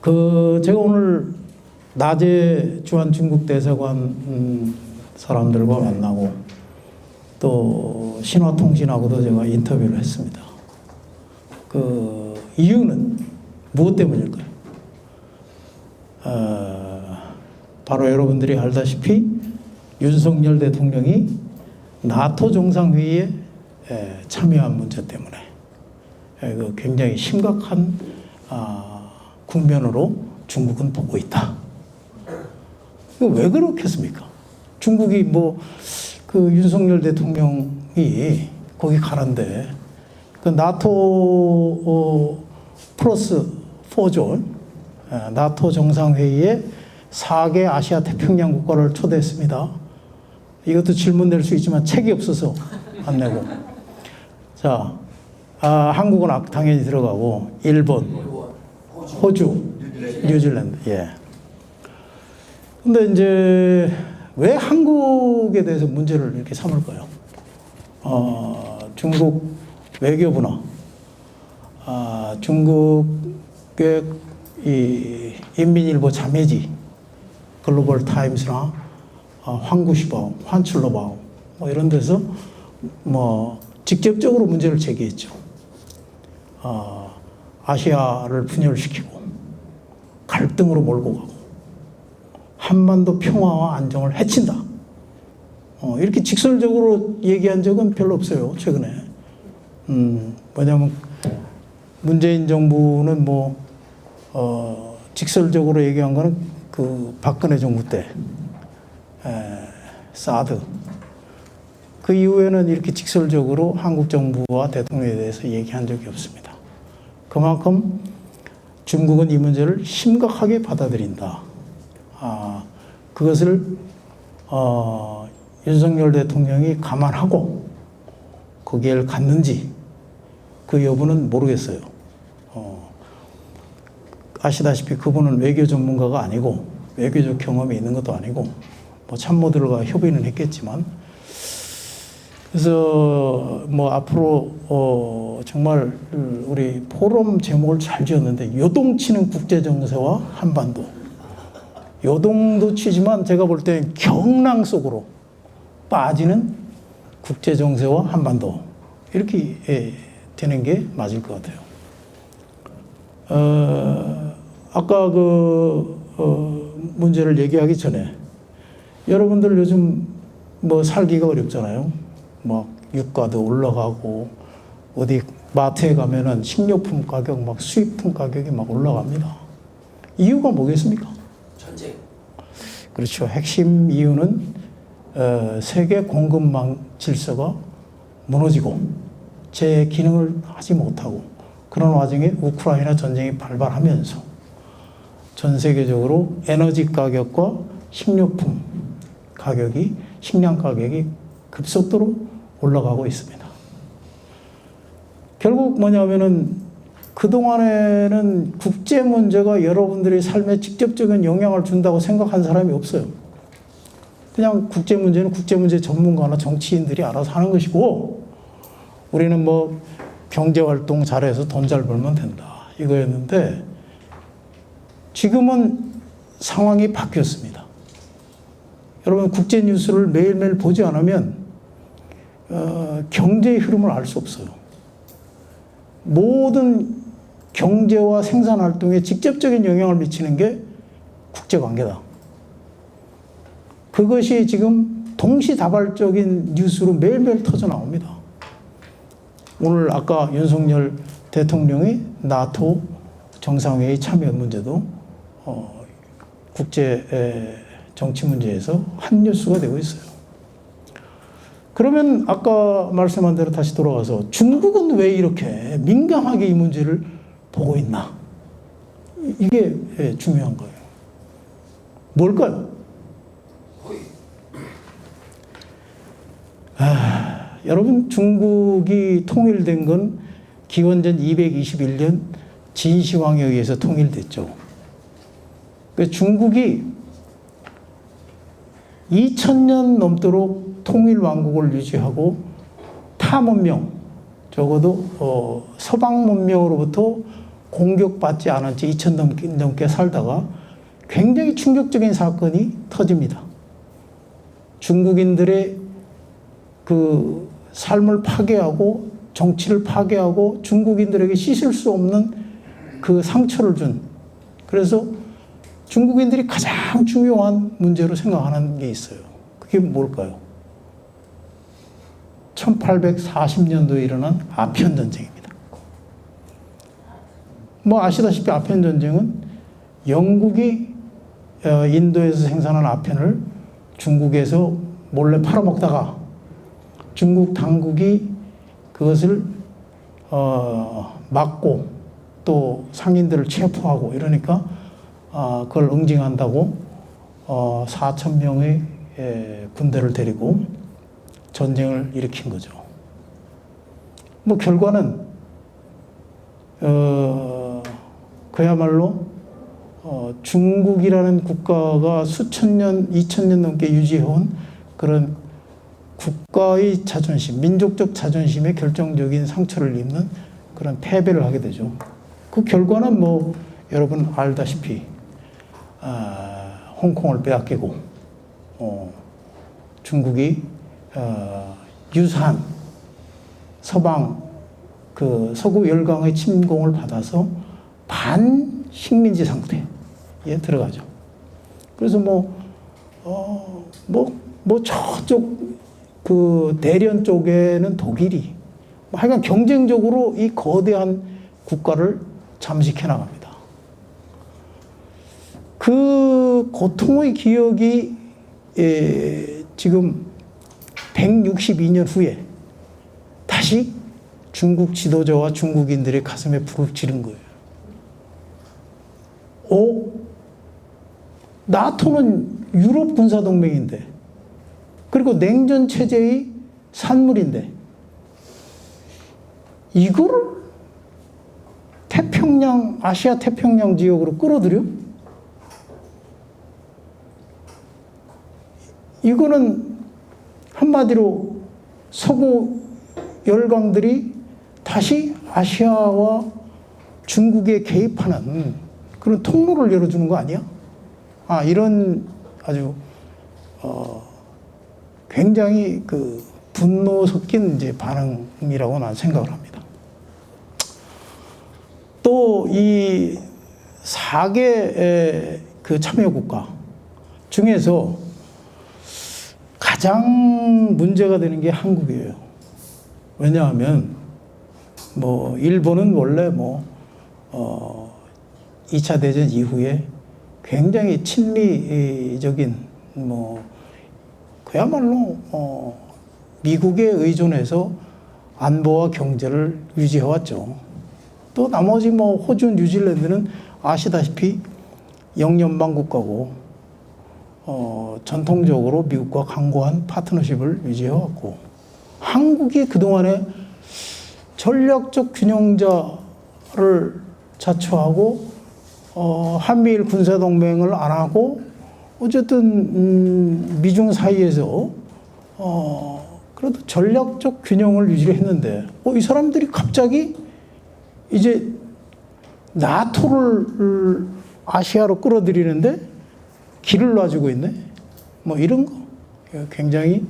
제가 오늘 낮에 주한 중국 대사관 사람들과 만나고 또 신화통신하고도 제가 인터뷰를 했습니다. 이유는 무엇 때문일까요? 바로 여러분들이 알다시피 윤석열 대통령이 나토 정상회의에 참여한 문제 때문에 굉장히 심각한 국면으로 중국은 보고 있다. 왜 그렇겠습니까? 중국이 윤석열 대통령이 거기 가는데 나토 플러스 4존 나토 정상회의에 4개 아시아 태평양 국가를 초대했습니다. 이것도 질문 낼 수 있지만 책이 없어서 안 내고. 자, 한국은 당연히 들어가고, 일본, 호주, 뉴질랜드, 예. 근데 이제 왜 한국에 대해서 문제를 이렇게 삼을까요? 중국 외교부나, 중국의 이 인민일보 자매지, 글로벌 타임스나 황구시바오, 환출러바오 이런 데서 직접적으로 문제를 제기했죠. 아시아를 분열시키고 갈등으로 몰고 가고 한반도 평화와 안정을 해친다. 이렇게 직설적으로 얘기한 적은 별로 없어요, 최근에. 뭐냐면 문재인 정부는 직설적으로 얘기한 거는 박근혜 정부 때 사드 그 이후에는 이렇게 직설적으로 한국 정부와 대통령에 대해서 얘기한 적이 없습니다. 그만큼 중국은 이 문제를 심각하게 받아들인다. 그것을 윤석열 대통령이 감안하고 그 길을 갔는지 그 여부는 모르겠어요. 아시다시피 그분은 외교 전문가가 아니고 외교적 경험이 있는 것도 아니고 참모들과 협의는 했겠지만, 그래서 앞으로 정말 우리 포럼 제목을 잘 지었는데 요동치는 국제정세와 한반도. 요동도 치지만 제가 볼 때는 경랑 속으로 빠지는 국제정세와 한반도, 이렇게 되는 게 맞을 것 같아요. 아까 문제를 얘기하기 전에 여러분들 요즘 살기가 어렵잖아요. 유가도 올라가고 어디 마트에 가면은 식료품 가격 수입품 가격이 올라갑니다. 이유가 뭐겠습니까? 전쟁. 그렇죠. 핵심 이유는 세계 공급망 질서가 무너지고 제 기능을 하지 못하고 그런 와중에 우크라이나 전쟁이 발발하면서 전 세계적으로 에너지 가격과 식료품 가격이, 식량 가격이 급속도로 올라가고 있습니다. 결국 뭐냐면은 그동안에는 국제 문제가 여러분들의 삶에 직접적인 영향을 준다고 생각한 사람이 없어요. 그냥 국제 문제는 국제 문제 전문가나 정치인들이 알아서 하는 것이고 우리는 경제활동 잘해서 돈 잘 벌면 된다, 이거였는데 지금은 상황이 바뀌었습니다. 여러분, 국제 뉴스를 매일매일 보지 않으면 경제의 흐름을 알 수 없어요. 모든 경제와 생산활동에 직접적인 영향을 미치는 게 국제관계다. 그것이 지금 동시다발적인 뉴스로 매일매일 터져 나옵니다. 오늘 아까 윤석열 대통령이 나토 정상회의 참여 문제도 국제 정치 문제에서 한 뉴스가 되고 있어요. 그러면 아까 말씀한 대로 다시 돌아가서 중국은 왜 이렇게 민감하게 이 문제를 보고 있나? 이게 중요한 거예요. 뭘까요? 여러분, 중국이 통일된 건 기원전 221년 진시황에 의해서 통일됐죠. 중국이 2000년 넘도록 통일 왕국을 유지하고 타 문명, 적어도 서방 문명으로부터 공격받지 않은 지 2000년 넘게 살다가 굉장히 충격적인 사건이 터집니다. 중국인들의 그 삶을 파괴하고 정치를 파괴하고 중국인들에게 씻을 수 없는 그 상처를 준, 그래서 중국인들이 가장 중요한 문제로 생각하는 게 있어요. 그게 뭘까요? 1840년도에 일어난 아편 전쟁입니다. 뭐 아시다시피 아편 전쟁은 영국이 인도에서 생산한 아편을 중국에서 몰래 팔아먹다가 중국 당국이 그것을 막고 또 상인들을 체포하고 이러니까 그걸 응징한다고 4,000명의 군대를 데리고 전쟁을 일으킨 거죠. 뭐 결과는 그야말로 중국이라는 국가가 수천 년, 2000년 넘게 유지해온 그런 국가의 자존심, 민족적 자존심에 결정적인 상처를 입는 그런 패배를 하게 되죠. 그 결과는 뭐 여러분 알다시피 홍콩을 빼앗기고 중국이 유사한 서방 그 서구 열강의 침공을 받아서 반식민지 상태에 들어가죠. 그래서 저쪽 그 대련 쪽에는 독일이 하여간 경쟁적으로 이 거대한 국가를 잠식해 나갑니다. 그 고통의 기억이 지금 162년 후에 다시 중국 지도자와 중국인들의 가슴에 불을 지른 거예요. 나토는 유럽 군사동맹인데, 그리고 냉전 체제의 산물인데, 이거를 태평양, 아시아 태평양 지역으로 끌어들여? 이거는 한마디로 서구 열강들이 다시 아시아와 중국에 개입하는 그런 통로를 열어주는 거 아니야? 이런 아주 굉장히 그 분노 섞인 이제 반응이라고 난 생각을 합니다. 또 이 4개 그 참여 국가 중에서 가장 문제가 되는 게 한국이에요. 왜냐하면 일본은 원래 2차 대전 이후에 굉장히 친미적인 그야말로 미국에 의존해서 안보와 경제를 유지해왔죠. 또 나머지 호주, 뉴질랜드는 아시다시피 영연방 국가고 전통적으로 미국과 강고한 파트너십을 유지해왔고, 한국이 그동안에 전략적 균형자를 자처하고 한미일 군사동맹을 안 하고 어쨌든 미중 사이에서 그래도 전략적 균형을 유지했는데 이 사람들이 갑자기 이제 나토를 아시아로 끌어들이는데 길을 놔주고 있네. 이런 거 굉장히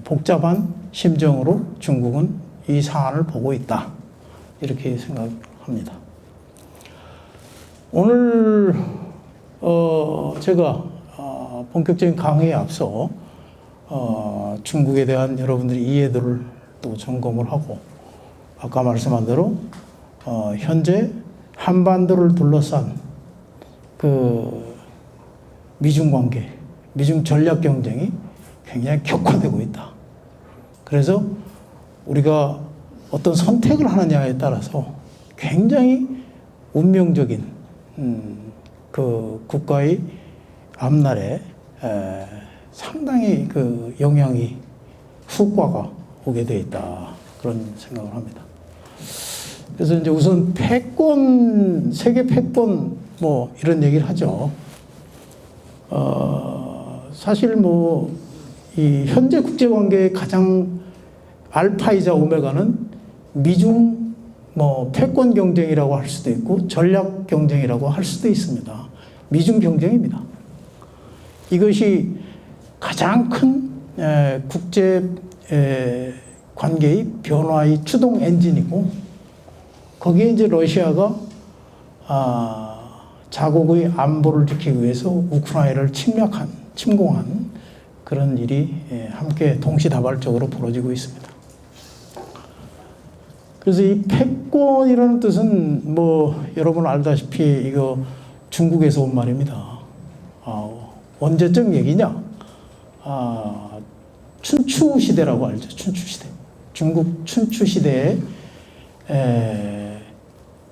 복잡한 심정으로 중국은 이 사안을 보고 있다. 이렇게 생각합니다. 오늘 제가 본격적인 강의에 앞서 중국에 대한 여러분들의 이해도를 또 점검을 하고, 아까 말씀한 대로 현재 한반도를 둘러싼 그 미중 관계, 미중 전략 경쟁이 굉장히 격화되고 있다. 그래서 우리가 어떤 선택을 하느냐에 따라서 굉장히 운명적인 그 국가의 앞날에 상당히 그 영향이, 후과가 오게 돼 있다. 그런 생각을 합니다. 그래서 이제 우선 패권, 세계 패권 이런 얘기를 하죠. 사실 이 현재 국제 관계의 가장 알파이자 오메가는 미중 뭐 패권 경쟁이라고 할 수도 있고 전략 경쟁이라고 할 수도 있습니다. 미중 경쟁입니다. 이것이 가장 큰 국제 관계의 변화의 추동 엔진이고, 거기에 이제 러시아가 자국의 안보를 지키기 위해서 우크라이나를 침공한 그런 일이 함께 동시다발적으로 벌어지고 있습니다. 그래서 이 패권이라는 뜻은 뭐 여러분 알다시피 이거 중국에서 온 말입니다. 언제적 얘기냐? 춘추 시대라고 알죠. 춘추 시대. 중국 춘추 시대에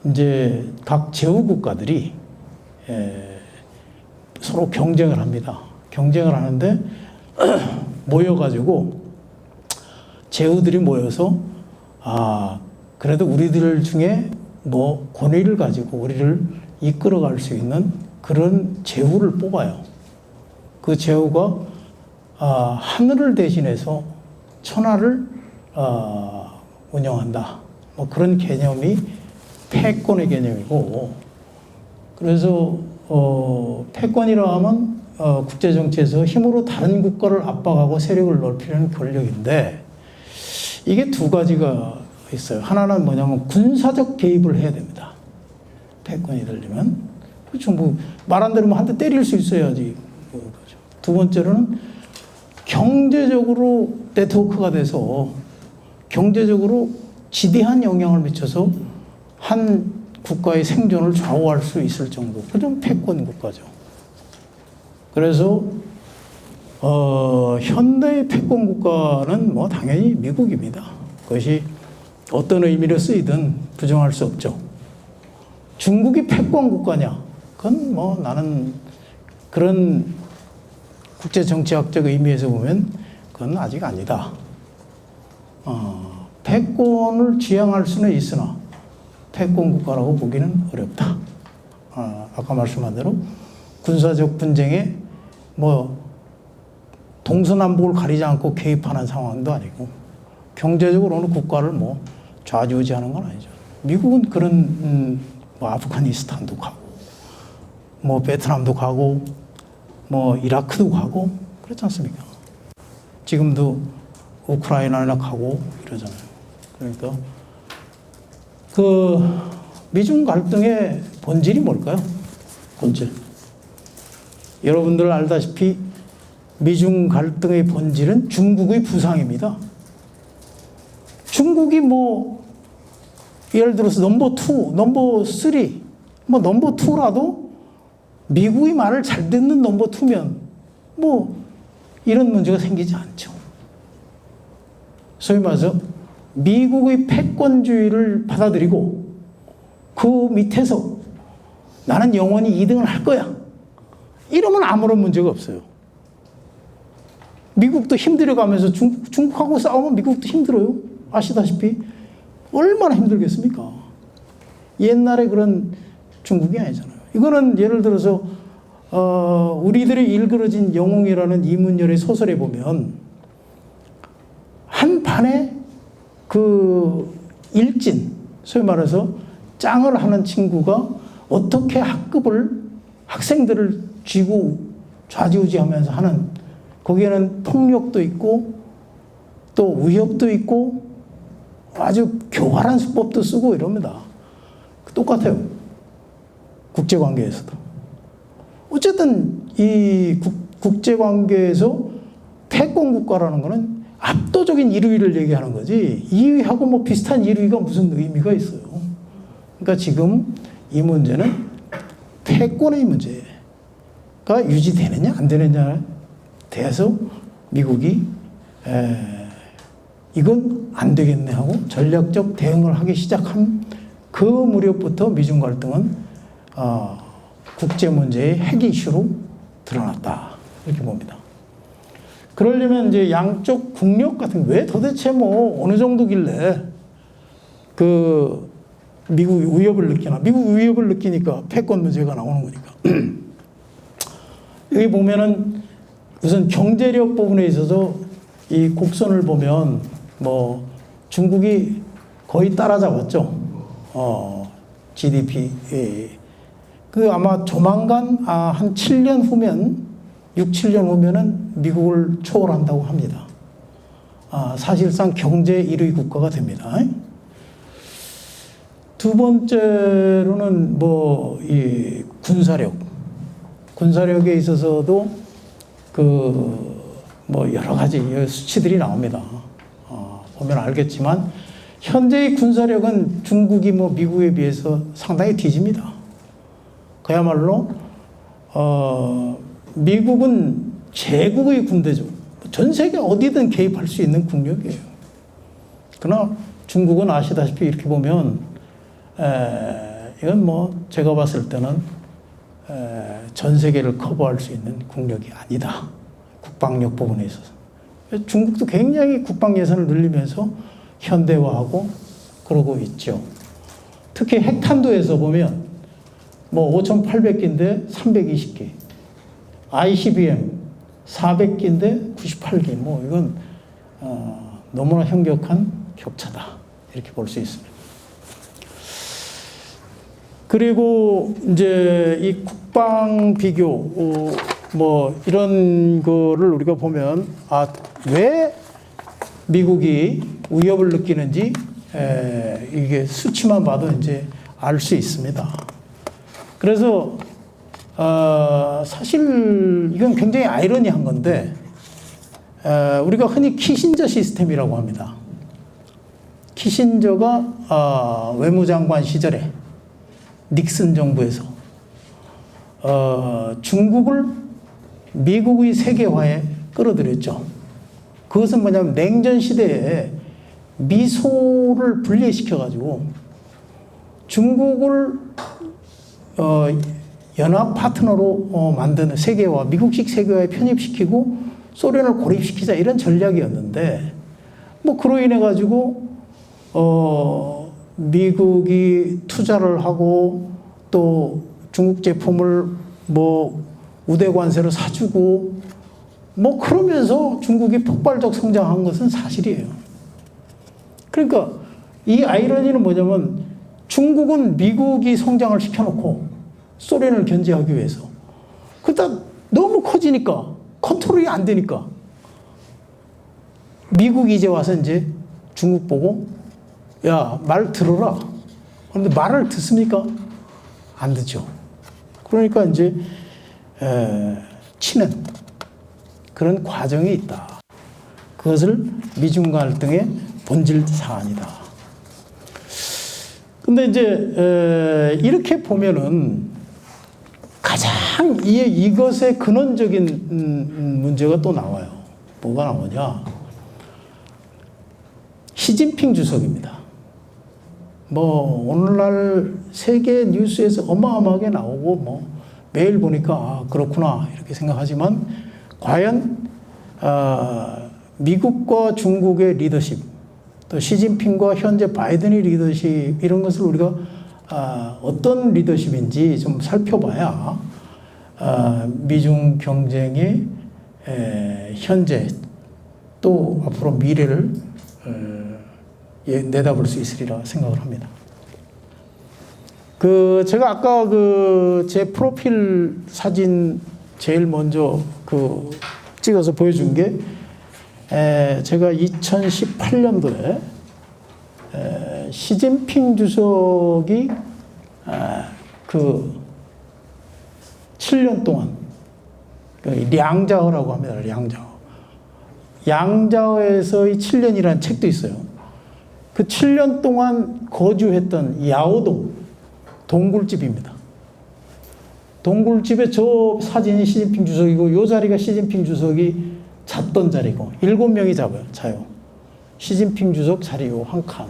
이제 각 제후 국가들이 서로 경쟁을 합니다. 경쟁을 하는데 모여가지고 제후들이 모여서 그래도 우리들 중에 뭐 권위를 가지고 우리를 이끌어갈 수 있는 그런 제후를 뽑아요. 그 제후가 하늘을 대신해서 천하를 운영한다. 뭐 그런 개념이 패권의 개념이고, 그래서 패권이라 하면 국제 정치에서 힘으로 다른 국가를 압박하고 세력을 넓히려는 권력인데, 이게 두 가지가 있어요. 하나는 뭐냐면 군사적 개입을 해야 됩니다. 패권이 되려면. 그렇죠. 뭐 말 안 들으면 한 대 때릴 수 있어야지. 두 번째로는 경제적으로 네트워크가 돼서 경제적으로 지대한 영향을 미쳐서 한 국가의 생존을 좌우할 수 있을 정도. 그런 패권 국가죠. 그래서 현대의 패권 국가는 뭐 당연히 미국입니다. 그것이 어떤 의미로 쓰이든 부정할 수 없죠. 중국이 패권 국가냐? 그건 뭐 나는 그런 국제 정치학적 의미에서 보면 그건 아직 아니다. 패권을 지향할 수는 있으나 패권 국가라고 보기는 어렵다. 아까 말씀한 대로 군사적 분쟁에 뭐 동서남북을 가리지 않고 개입하는 상황도 아니고, 경제적으로 어느 국가를 뭐 좌지우지하는 건 아니죠. 미국은 그런 뭐 아프가니스탄도 가고, 뭐 베트남도 가고, 뭐 이라크도 가고 그렇지 않습니까? 지금도 우크라이나나 가고 이러잖아요. 그러니까 그 미중 갈등의 본질이 뭘까요? 본질. 여러분들 알다시피 미중 갈등의 본질은 중국의 부상입니다. 중국이 뭐 예를 들어서 넘버 2, 넘버 3, 뭐 넘버 2라도 미국의 말을 잘 듣는 넘버 2면 뭐 이런 문제가 생기지 않죠. 소위 말해서 미국의 패권주의를 받아들이고 그 밑에서 나는 영원히 2등을 할 거야. 이러면 아무런 문제가 없어요. 미국도 힘들어가면서 중국하고 싸우면 미국도 힘들어요. 아시다시피 얼마나 힘들겠습니까? 옛날에 그런 중국이 아니잖아요. 이거는 예를 들어서 우리들의 일그러진 영웅이라는 이문열의 소설에 보면 한 반에 그 일진, 소위 말해서 짱을 하는 친구가 어떻게 학생들을 쥐고 좌지우지하면서 하는, 거기에는 폭력도 있고 또 위협도 있고 아주 교활한 수법도 쓰고 이럽니다. 똑같아요. 국제관계에서도. 어쨌든 이 국제관계에서 패권국가라는 것은 압도적인 1위를 얘기하는 거지 2위하고 뭐 비슷한 1위가 무슨 의미가 있어요. 그러니까 지금 이 문제는 패권의 문제가 유지되느냐 안 되느냐에 대해서 미국이 이건 안 되겠네 하고 전략적 대응을 하기 시작한 그 무렵부터 미중 갈등은 국제 문제의 핵 이슈로 드러났다. 이렇게 봅니다. 그러려면 이제 양쪽 국력 같은, 왜 도대체 뭐 어느 정도길래 그 미국이 위협을 느끼나. 미국 위협을 느끼니까 패권 문제가 나오는 거니까. 여기 보면은 우선 경제력 부분에 있어서 이 곡선을 보면 뭐 중국이 거의 따라잡았죠. GDP. 그 아마 조만간 한 7년 후면 6, 7년 후면은 미국을 초월한다고 합니다. 사실상 경제 1위 국가가 됩니다. 두 번째로는 이 군사력에 있어서도 여러 가지 수치들이 나옵니다. 보면 알겠지만 현재의 군사력은 중국이 미국에 비해서 상당히 뒤집니다. 그야말로 미국은 제국의 군대죠. 전 세계 어디든 개입할 수 있는 국력이에요. 그러나 중국은 아시다시피 이렇게 보면 이건 제가 봤을 때는 전 세계를 커버할 수 있는 국력이 아니다. 국방력 부분에 있어서. 중국도 굉장히 국방 예산을 늘리면서 현대화하고 그러고 있죠. 특히 핵탄두에서 보면 5,800기인데 320기, ICBM 400기인데 98기, 이건 너무나 현격한 격차다. 이렇게 볼 수 있습니다. 그리고 이제 이 국방 비교, 이런 거를 우리가 보면, 왜 미국이 위협을 느끼는지, 이게 수치만 봐도 이제 알 수 있습니다. 그래서, 사실 이건 굉장히 아이러니한 건데, 우리가 흔히 키신저 시스템이라고 합니다. 키신저가 외무장관 시절에 닉슨 정부에서 중국을 미국의 세계화에 끌어들였죠. 그것은 뭐냐면 냉전 시대에 미소를 분리시켜가지고 중국을 연합 파트너로 만드는 세계화, 미국식 세계화에 편입시키고 소련을 고립시키자 이런 전략이었는데 그로 인해 가지고 미국이 투자를 하고 또 중국 제품을 우대 관세로 사주고 그러면서 중국이 폭발적 성장한 것은 사실이에요. 그러니까 이 아이러니는 뭐냐면 중국은 미국이 성장을 시켜놓고 소련을 견제하기 위해서 그러다 너무 커지니까 컨트롤이 안 되니까 미국이 이제 와서 이제 중국 보고 야, 말 들어라. 그런데 말을 듣습니까? 안 듣죠. 그러니까 이제 치는 그런 과정이 있다. 그것을 미중 갈등의 본질 사안이다. 근데 이제 이렇게 보면은 가장 이것의 근원적인 문제가 또 나와요. 뭐가 나오냐? 시진핑 주석입니다. 오늘날 세계 뉴스에서 어마어마하게 나오고 매일 보니까 그렇구나 이렇게 생각하지만 과연 미국과 중국의 리더십 또 시진핑과 현재 바이든의 리더십 이런 것을 우리가 어떤 리더십인지 좀 살펴봐야 미중 경쟁의 현재 또 앞으로 미래를 내다볼 수 있으리라 생각을 합니다. 제가 아까 제 프로필 사진 제일 먼저 찍어서 보여준 게 제가 2018년도에 시진핑 주석이 7년 동안 량자어라고 합니다. 량자어. 양자어에서의 7년이라는 책도 있어요. 그 7년 동안 거주했던 야오동 동굴집입니다. 동굴집에 저 사진이 시진핑 주석이고 이 자리가 시진핑 주석이 잤던 자리고 7명이 자요. 시진핑 주석 자리 한 칸.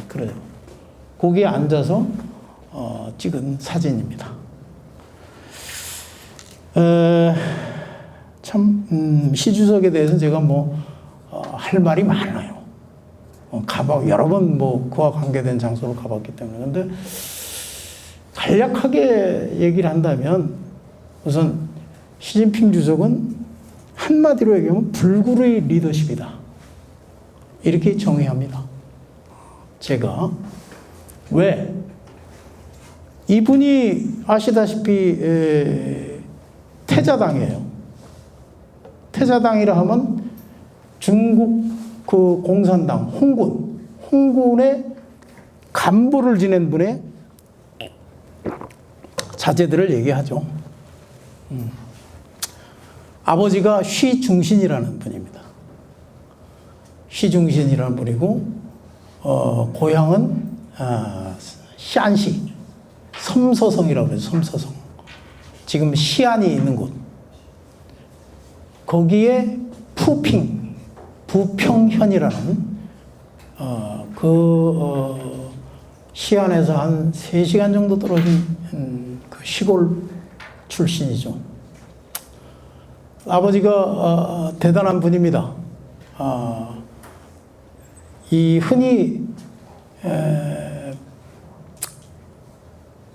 그래요. 거기에 앉아서 찍은 사진입니다. 시 주석에 대해서는 제가 할 말이 많아요. 여러 번 그와 관계된 장소로 가봤기 때문에. 근데 간략하게 얘기를 한다면 우선 시진핑 주석은 한마디로 얘기하면 불굴의 리더십이다. 이렇게 정의합니다. 제가. 왜? 이분이 아시다시피 태자당이에요. 태자당이라 하면 중국 그 공산당 홍군의 간부를 지낸 분의 자제들을 얘기하죠. 아버지가 쉬중신이라는 분입니다. 쉬중신이라는 분이고 고향은 샨시 섬서성이라고 그래요. 섬서성. 지금 시안이 있는 곳. 거기에 부평현이라는 시안에서 한 3시간 정도 떨어진 그 시골 출신이죠. 아버지가 대단한 분입니다. 이 흔히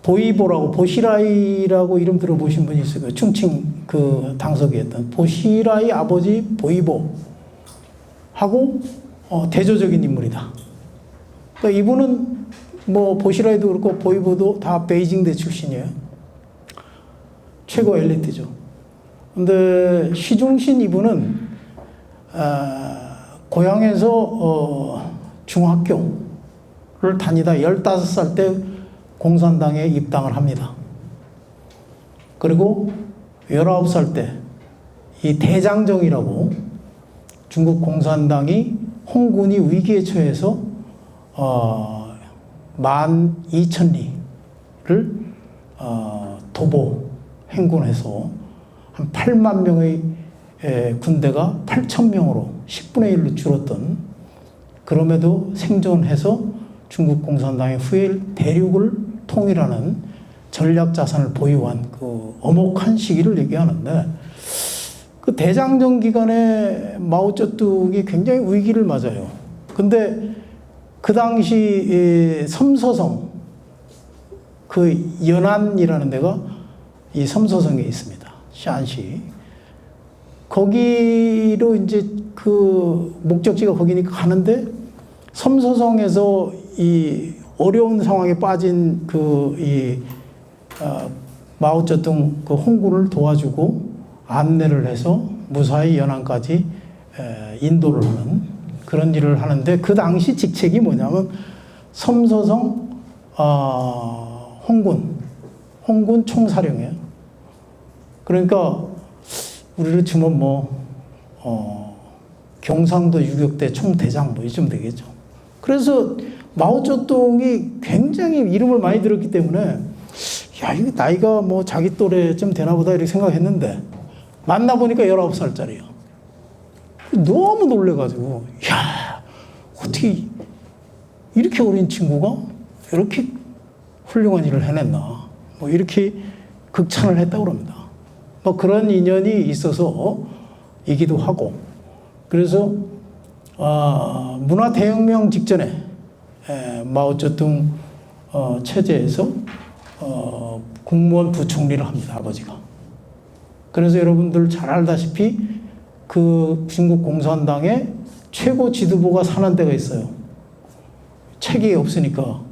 보이보라고 보시라이라고 이름 들어보신 분이 있어요. 충칭 그 당석이었던 보시라이 아버지 보이보하고 대조적인 인물이다. 그러니까 이분은 뭐 보시라이도 그렇고 보이보도 다 베이징대 출신이에요. 최고 엘리트죠. 근데 쉬중신 이분은 고향에서 중학교를 다니다 15살 때 공산당에 입당을 합니다. 그리고 19살 때 이 대장정이라고 중국 공산당이 홍군이 위기에 처해서 12,000리를 도보 행군해서 한 8만 명의 군대가 8,000명으로 10분의 1로 줄었던, 그럼에도 생존해서 중국 공산당의 후에 대륙을 통일하는 전략 자산을 보유한 그 엄혹한 시기를 얘기하는데, 그 대장정 기간에 마오쩌둥이 굉장히 위기를 맞아요. 근데 그 당시 섬서성, 그 연안이라는 데가 이 섬서성에 있습니다. 샨시. 거기로 이제 그 목적지가 거기니까 가는데, 섬서성에서 이 어려운 상황에 빠진 마오쩌둥 그 홍군을 도와주고 안내를 해서 무사히 연안까지 인도를 하는 그런 일을 하는데, 그 당시 직책이 뭐냐면 섬서성 홍군 총사령이에요. 그러니까 우리로 치면 경상도 유격대 총대장 뭐 이쯤 되겠죠. 그래서 마오쩌둥이 굉장히 이름을 많이 들었기 때문에 야, 이거 나이가 뭐 자기 또래쯤 되나 보다 이렇게 생각했는데, 만나보니까 19살짜리야. 너무 놀래가지고, 야, 어떻게 이렇게 어린 친구가 이렇게 훌륭한 일을 해냈나. 뭐 이렇게 극찬을 했다고 합니다. 뭐 그런 인연이 있어서 이기도 하고, 그래서 문화대혁명 직전에 마오쩌둥 체제에서 국무원 부총리를 합니다, 아버지가. 그래서 여러분들 잘 알다시피 그 중국 공산당의 최고 지도부가 사는 데가 있어요. 책이 없으니까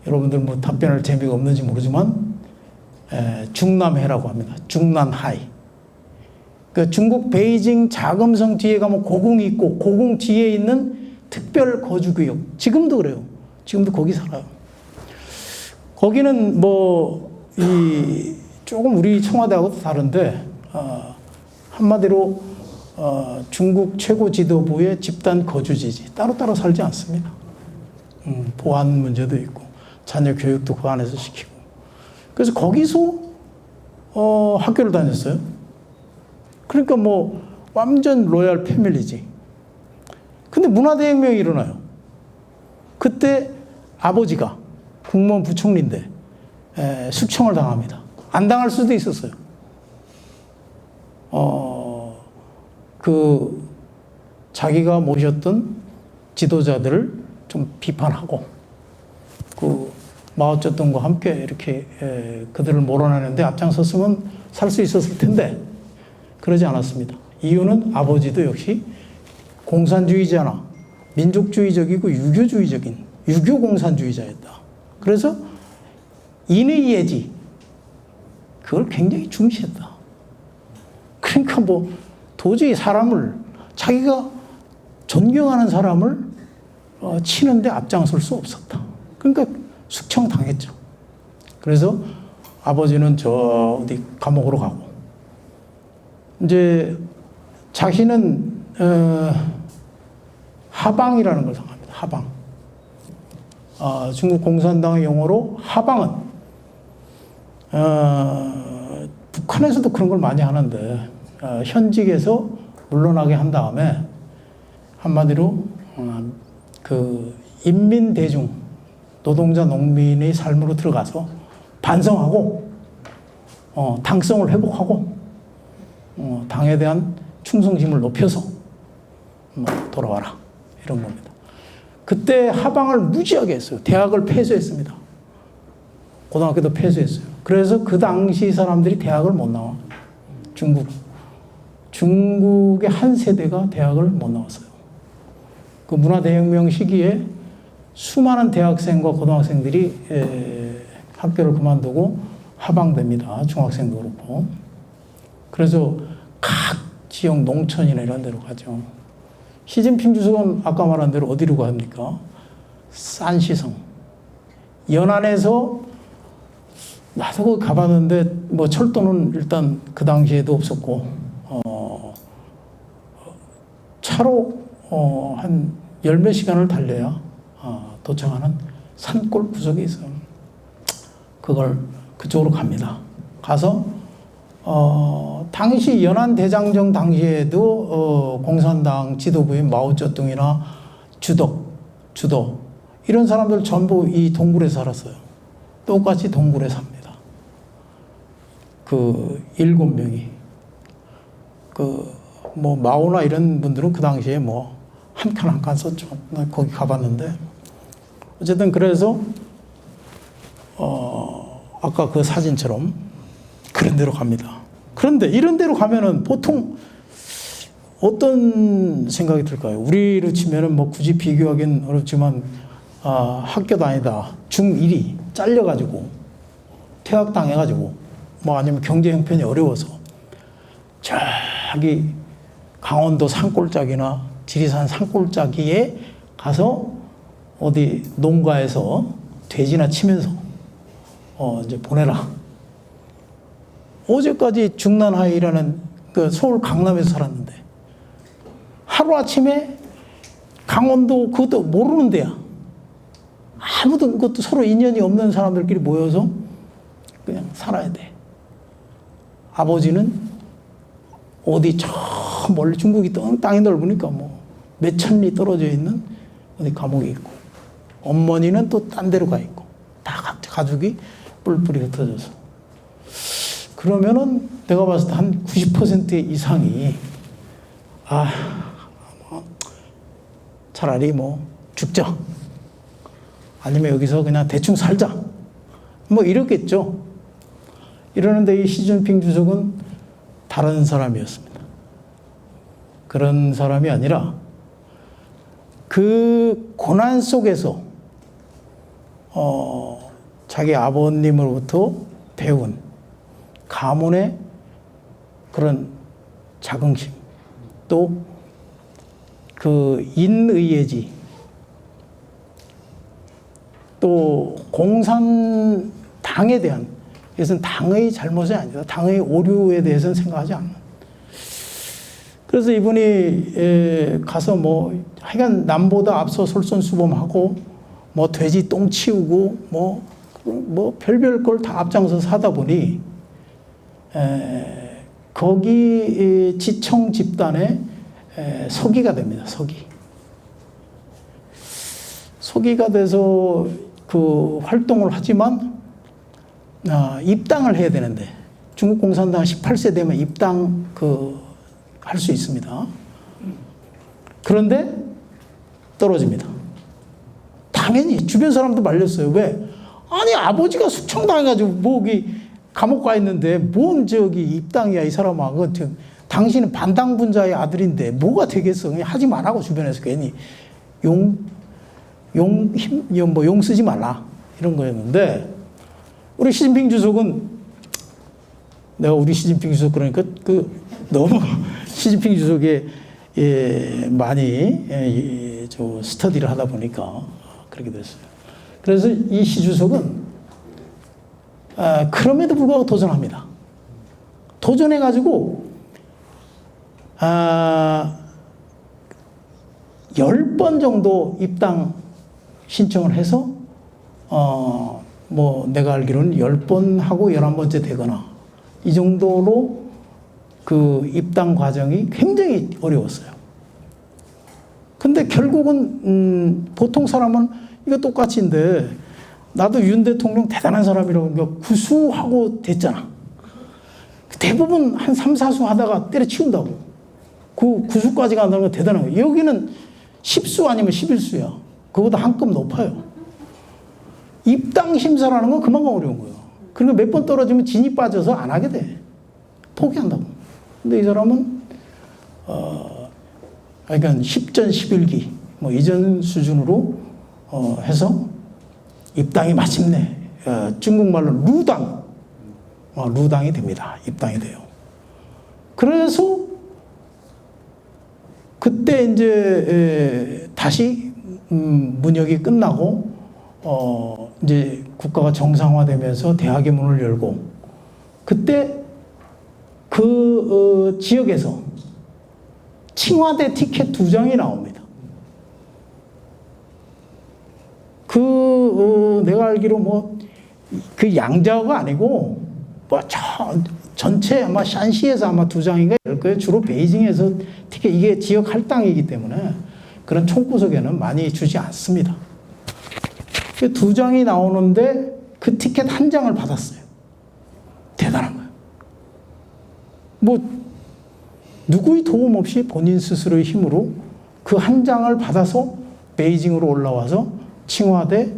여러분들 뭐 답변할 재미가 없는지 모르지만 중남해라고 합니다. 중난하이. 그 중국 베이징 자금성 뒤에 가면 고궁이 있고, 고궁 뒤에 있는 특별 거주구역. 지금도 그래요. 지금도 거기 살아요. 거기는 조금 우리 청와대하고도 다른데, 한마디로 중국 최고 지도부의 집단 거주지지. 따로따로 살지 않습니다. 보안 문제도 있고, 자녀 교육도 그 안에서 시키고. 그래서 거기서 학교를 다녔어요. 그러니까 완전 로얄 패밀리지. 근데 문화대혁명이 일어나요. 그때 아버지가 국무원 부총리인데 숙청을 당합니다. 안 당할 수도 있었어요. 자기가 모셨던 지도자들을 좀 비판하고, 마오쩌둥과 함께 이렇게 그들을 몰아내는데 앞장섰으면 살 수 있었을 텐데, 그러지 않았습니다. 이유는 아버지도 역시 공산주의자나 민족주의적이고 유교주의적인 유교 공산주의자였다. 그래서 인의 예지, 그걸 굉장히 중시했다. 그러니까 뭐 도저히 사람을, 자기가 존경하는 사람을 치는데 앞장설 수 없었다. 그러니까 숙청당했죠. 그래서 아버지는 저 어디 감옥으로 가고, 이제 자신은 하방이라는 걸 당합니다. 하방. 중국 공산당의 용어로 하방은 북한에서도 그런 걸 많이 하는데 현직에서 물러나게 한 다음에 한마디로 그 인민대중, 노동자 농민의 삶으로 들어가서 반성하고 당성을 회복하고 당에 대한 충성심을 높여서 돌아와라, 이런 겁니다. 그때 하방을 무지하게 했어요. 대학을 폐쇄했습니다. 고등학교도 폐쇄했어요. 그래서 그 당시 사람들이 대학을 못 나와. 중국의 한 세대가 대학을 못 나왔어요. 그 문화대혁명 시기에 수많은 대학생과 고등학생들이 학교를 그만두고 하방됩니다. 중학생도 그렇고. 그래서 각 지역 농촌이나 이런 데로 가죠. 시진핑 주석은 아까 말한 대로 어디로 갑니까? 산시성. 연안에서, 나도 거기 가봤는데 뭐 철도는 일단 그 당시에도 없었고 차로 한 열 몇 시간을 달려야 도착하는 산골 구석에 있어요. 그쪽으로 갑니다. 가서 당시 연안대장정 당시에도 공산당 지도부인 마오쩌둥이나 주도 이런 사람들 전부 이 동굴에 살았어요. 똑같이 동굴에 삽니다. 그 7명이. 뭐 마오나 이런 분들은 그 당시에 뭐 한 칸 썼죠. 나 거기 가봤는데. 어쨌든 그래서 아까 그 사진처럼 그런 데로 갑니다. 그런데 이런 데로 가면은 보통 어떤 생각이 들까요? 우리로 치면은 뭐 굳이 비교하기는 어렵지만 학교 다니다 중1이 잘려가지고 퇴학당해가지고 뭐 아니면 경제 형편이 어려워서 저기 강원도 산골짜기나 지리산 산골짜기에 가서 어디 농가에서 돼지나 치면서 이제 보내라. 어제까지 중난하이라는 그 서울 강남에서 살았는데 하루아침에 강원도 그것도 모르는 데야. 아무도 그것도 서로 인연이 없는 사람들끼리 모여서 그냥 살아야 돼. 아버지는 어디 저 멀리 중국이 땅이 넓으니까 뭐 몇천 리 떨어져 있는 어디 감옥에 있고, 어머니는 또 딴 데로 가 있고, 다 가족이 뿔뿔이 흩어져서. 그러면은 내가 봤을 때 한 90% 이상이 차라리 뭐 죽자, 아니면 여기서 그냥 대충 살자, 뭐 이렇겠죠. 이러는데 이 시진핑 주석은 다른 사람이었습니다. 그런 사람이 아니라 그 고난 속에서 자기 아버님으로부터 배운 가문의 그런 자긍심, 또 그 인의예지, 또 공산당에 대한, 이것은 당의 잘못이 아니다. 당의 오류에 대해서는 생각하지 않는. 그래서 이분이 가서 뭐 하여간 남보다 앞서 솔선수범하고 뭐 돼지 똥 치우고 뭐 별별 걸 다 앞장서서 하다 보니 거기 지청 집단의 서기가 됩니다. 서기가 돼서 그 활동을 하지만 입당을 해야 되는데 중국 공산당 18세 되면 입당 할 수 있습니다. 그런데 떨어집니다. 당연히 주변 사람도 말렸어요. 왜? 아니 아버지가 숙청당해가지고 뭐 감옥 가 있는데 뭔 입당이야 이 사람아. 당신은 반당분자의 아들인데 뭐가 되겠어. 그냥 하지 말라고 주변에서 괜히 용 쓰지 말라. 이런 거였는데 우리 시진핑 주석은 내가 우리 시진핑 주석 그러니까 너무 시진핑 주석에 많이 저 스터디를 하다 보니까 그렇게 됐어요. 그래서 이 시 주석은 그럼에도 불구하고 도전합니다. 도전해가지고 10번 정도 입당 신청을 해서 뭐 내가 알기로는 10번 하고 11번째 되거나 이 정도로 그 입당 과정이 굉장히 어려웠어요. 근데 결국은 보통 사람은 이거 똑같이인데 나도 윤 대통령 대단한 사람이라고 그러니까 구수하고 됐잖아. 대부분 한 3, 4수 하다가 때려치운다고. 그 구수까지 간다는 건 대단한 거예요. 여기는 10수 아니면 11수야. 그거보다 한 급 높아요. 입당 심사라는 건 그만큼 어려운 거예요. 그리고 몇 번 떨어지면 진이 빠져서 안 하게 돼. 포기한다고. 근데 이 사람은 그러니까 10전 11기 뭐 이전 수준으로 해서 입당이 마침내 중국말로 루당이 됩니다. 입당이 돼요. 그래서 그때 이제 다시 문혁이 끝나고 이제 국가가 정상화되면서 대학의 문을 열고 그때 그 지역에서 칭화대 티켓 2장이 나옵니다. 내가 알기로 뭐 그 양자어가 아니고 뭐 전체 아마 샨시에서 아마 2장인가 열 거예요. 주로 베이징에서 티켓 이게 지역 할당이기 때문에 그런 총구석에는 많이 주지 않습니다. 그 2장이 나오는데 그 티켓 1장을 받았어요. 대단한 거예요. 뭐 누구의 도움 없이 본인 스스로의 힘으로 그 1장을 받아서 베이징으로 올라와서 칭화대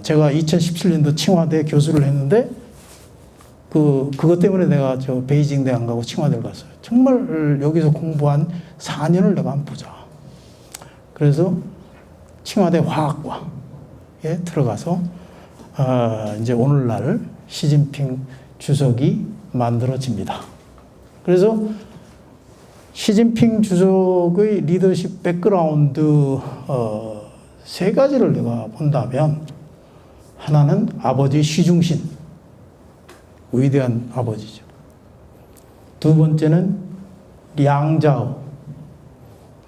제가 2017년도 칭화대 교수를 했는데 그것 때문에 내가 저 베이징대 안 가고 칭화대를 갔어요. 정말 여기서 공부한 4년을 내가 한번 보자. 그래서 칭화대 화학과에 들어가서 이제 오늘날 시진핑 주석이 만들어집니다. 그래서 시진핑 주석의 리더십 백그라운드 3가지를 내가 본다면 하나는 아버지 시중신 위대한 아버지죠. 2번째는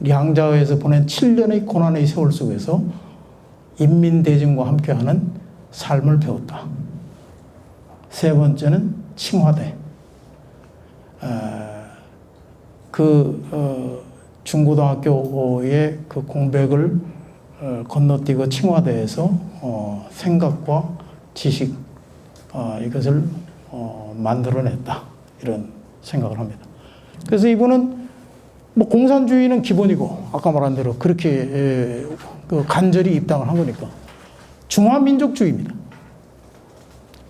량자오에서 보낸 7년의 고난의 세월 속에서 인민대중과 함께하는 삶을 배웠다. 3번째는 칭화대. 중고등학교의 그 공백을 건너뛰고 칭화대에서 생각과 지식 이것을 만들어냈다 이런 생각을 합니다. 그래서 이분은 뭐 공산주의는 기본이고 아까 말한 대로 그렇게 간절히 입당을 한 거니까 중화민족주의입니다.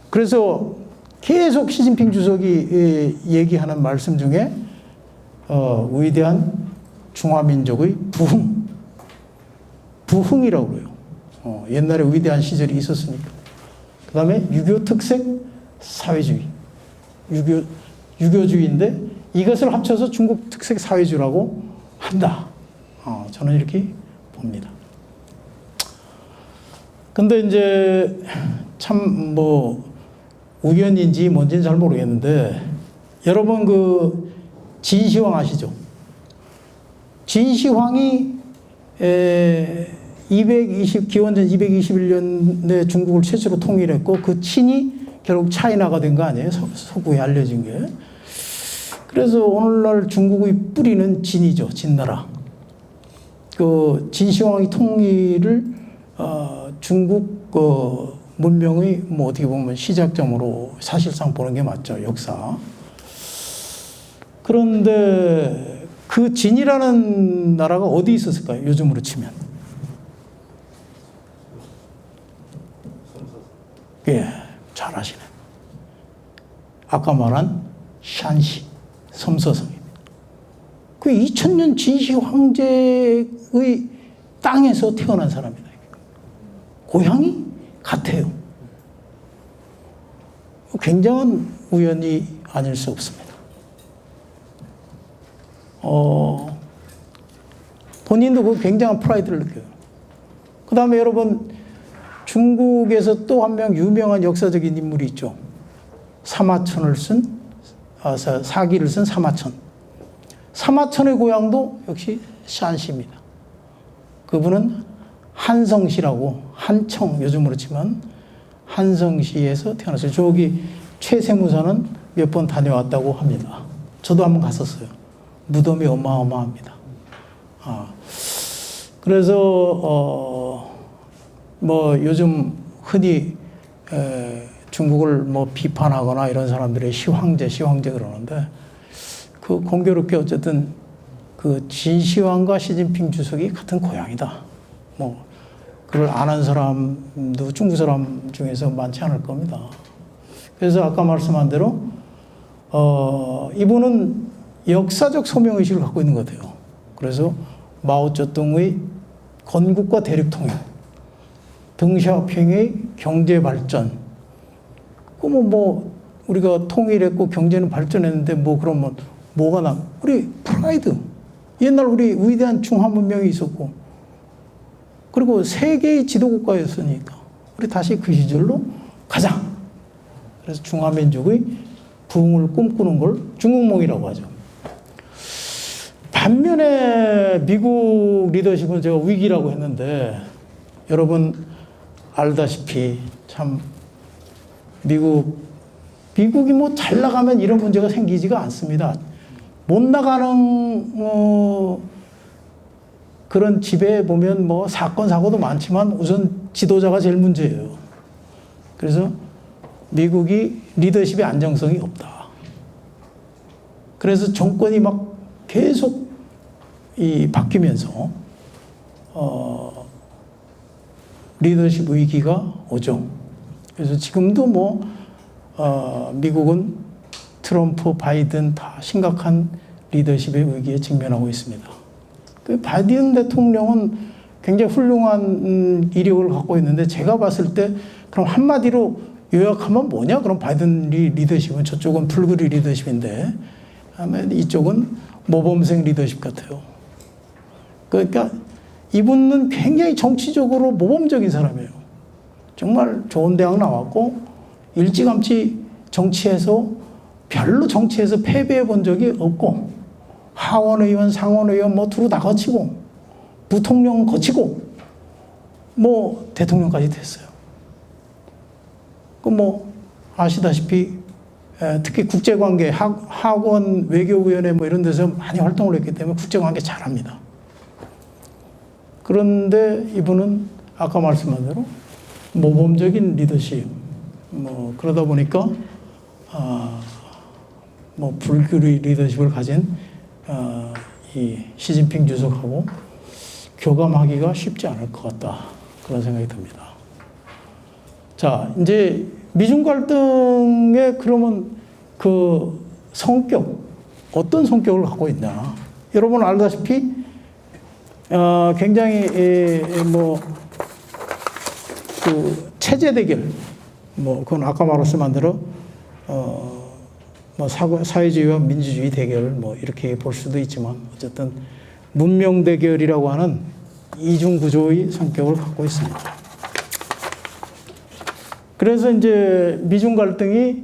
그래서 계속 시진핑 주석이 얘기하는 말씀 중에 위대한 중화민족의 부흥이라고 그래요. 옛날에 위대한 시절이 있었으니까. 그 다음에 유교 특색 사회주의. 유교주의인데 이것을 합쳐서 중국 특색 사회주의라고 한다. 저는 이렇게 봅니다. 근데 이제 참 뭐 우연인지 뭔지는 잘 모르겠는데 여러분 그 진시황 아시죠? 진시황이 기원전 221년에 중국을 최초로 통일했고 그 친이 결국 차이나가 된 거 아니에요? 서구에 알려진 게. 그래서 오늘날 중국의 뿌리는 진이죠. 진나라. 그 진시황이 통일을 중국 문명의 뭐 어떻게 보면 시작점으로 사실상 보는 게 맞죠. 역사. 그런데 그 진이라는 나라가 어디 있었을까요? 요즘으로 치면. 예, 잘 아시네. 아까 말한 샨시, 섬서성입니다. 그 2000년 진시 황제의 땅에서 태어난 사람이다. 고향이 같아요. 굉장한 우연이 아닐 수 없습니다. 본인도 그 굉장한 프라이드를 느껴요. 그 다음에 여러분, 중국에서 또 한 명 유명한 역사적인 인물이 있죠. 사마천을 사기를 쓴 사마천. 사마천의 고향도 역시 샨시입니다. 그분은 한성시라고, 한청 요즘 그렇지만 한성시에서 태어났어요. 저기 최세무사는 몇 번 다녀왔다고 합니다. 저도 한번 갔었어요. 무덤이 어마어마합니다. 그래서 뭐 요즘 흔히 중국을 뭐 비판하거나 이런 사람들의 시황제 그러는데, 그 공교롭게 어쨌든 그 진시황과 시진핑 주석이 같은 고향이다. 뭐 그걸 아는 사람도 중국 사람 중에서 많지 않을 겁니다. 그래서 아까 말씀한 대로 이분은 역사적 소명의식을 갖고 있는 것 같아요. 그래서 마오쩌둥의 건국과 대륙통일, 덩샤오핑의 경제발전, 뭐 우리가 통일했고 경제는 발전했는데 뭐 그러면 뭐가 우리 프라이드, 옛날 우리 위대한 중화문명이 있었고, 그리고 세계의 지도국가였으니까 우리 다시 그 시절로 가자. 그래서 중화민족의 부흥을 꿈꾸는 걸 중국몽이라고 하죠. 반면에 미국 리더십은 제가 위기라고 했는데, 여러분 알다시피 참 미국이 뭐 잘 나가면 이런 문제가 생기지가 않습니다. 못 나가는 그런 집에 보면 뭐 사건 사고도 많지만 우선 지도자가 제일 문제예요. 그래서 미국이 리더십의 안정성이 없다. 그래서 정권이 막 계속 바뀌면서 리더십 위기가 오죠. 그래서 지금도 뭐 미국은 트럼프, 바이든 다 심각한 리더십의 위기에 직면하고 있습니다. 그 바이든 대통령은 굉장히 훌륭한 이력을 갖고 있는데, 제가 봤을 때 그럼 한마디로 요약하면 뭐냐? 그럼 바이든 리더십은, 저쪽은 불그리 리더십인데 이쪽은 모범생 리더십 같아요. 그러니까 이분은 굉장히 정치적으로 모범적인 사람이에요. 정말 좋은 대학 나왔고 일찌감치 별로 정치에서 패배해 본 적이 없고, 하원의원, 상원의원 뭐 두루 다 거치고, 부통령 거치고, 뭐 대통령까지 됐어요. 그 뭐 아시다시피 특히 국제관계, 학원 외교위원회 뭐 이런 데서 많이 활동을 했기 때문에 국제관계 잘합니다. 그런데 이분은 아까 말씀한 대로 모범적인 리더십, 뭐 그러다 보니까 뭐 불교의 리더십을 가진 이 시진핑 주석하고 교감하기가 쉽지 않을 것 같다, 그런 생각이 듭니다. 자, 이제 미중 갈등의 그러면 그 성격, 어떤 성격을 갖고 있냐? 여러분 알다시피 굉장히 뭐 그 체제 대결, 뭐 그건 아까 말씀한 대로 뭐 사회주의와 민주주의 대결 뭐 이렇게 볼 수도 있지만, 어쨌든 문명 대결이라고 하는 이중 구조의 성격을 갖고 있습니다. 그래서 이제 미중 갈등이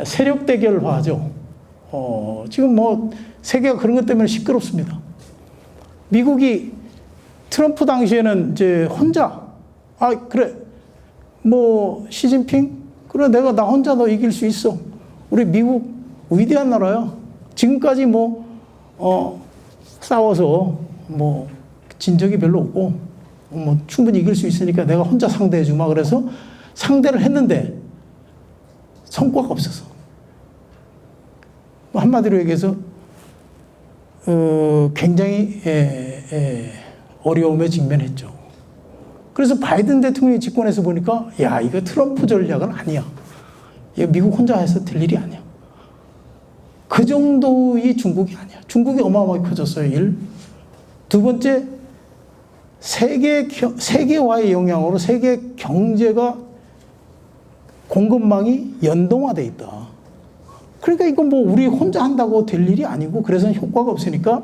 세력 대결화죠. 지금 뭐 세계가 그런 것 때문에 시끄럽습니다. 미국이 트럼프 당시에는 이제 혼자, 그래, 뭐 시진핑, 그래, 나 혼자 너 이길 수 있어. 우리 미국 위대한 나라야. 지금까지 뭐 싸워서 뭐 진 적이 별로 없고, 뭐 충분히 이길 수 있으니까 내가 혼자 상대해 주마. 그래서 상대를 했는데 성과가 없어서, 한마디로 얘기해서 굉장히 어려움에 직면했죠. 그래서 바이든 대통령이 집권해서 보니까, 야, 이거 트럼프 전략은 아니야. 이거 미국 혼자 해서 될 일이 아니야. 그 정도의 중국이 아니야. 중국이 어마어마하게 커졌어요. 두 번째, 세계화의 영향으로 세계 경제가 공급망이 연동화돼 있다. 그러니까 이건 뭐 우리 혼자 한다고 될 일이 아니고 그래서 효과가 없으니까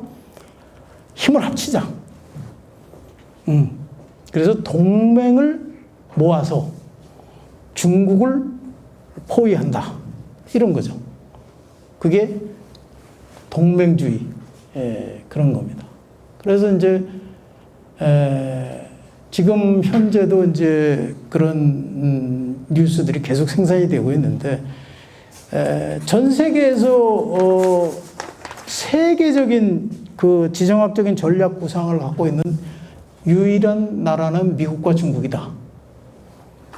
힘을 합치자. 그래서 동맹을 모아서 중국을 포위한다. 이런 거죠. 그게 동맹주의 그런 겁니다. 그래서 이제 지금 현재도 이제 그런 뉴스들이 계속 생산이 되고 있는데 전 세계에서 세계적인 그 지정학적인 전략 구상을 갖고 있는 유일한 나라는 미국과 중국이다.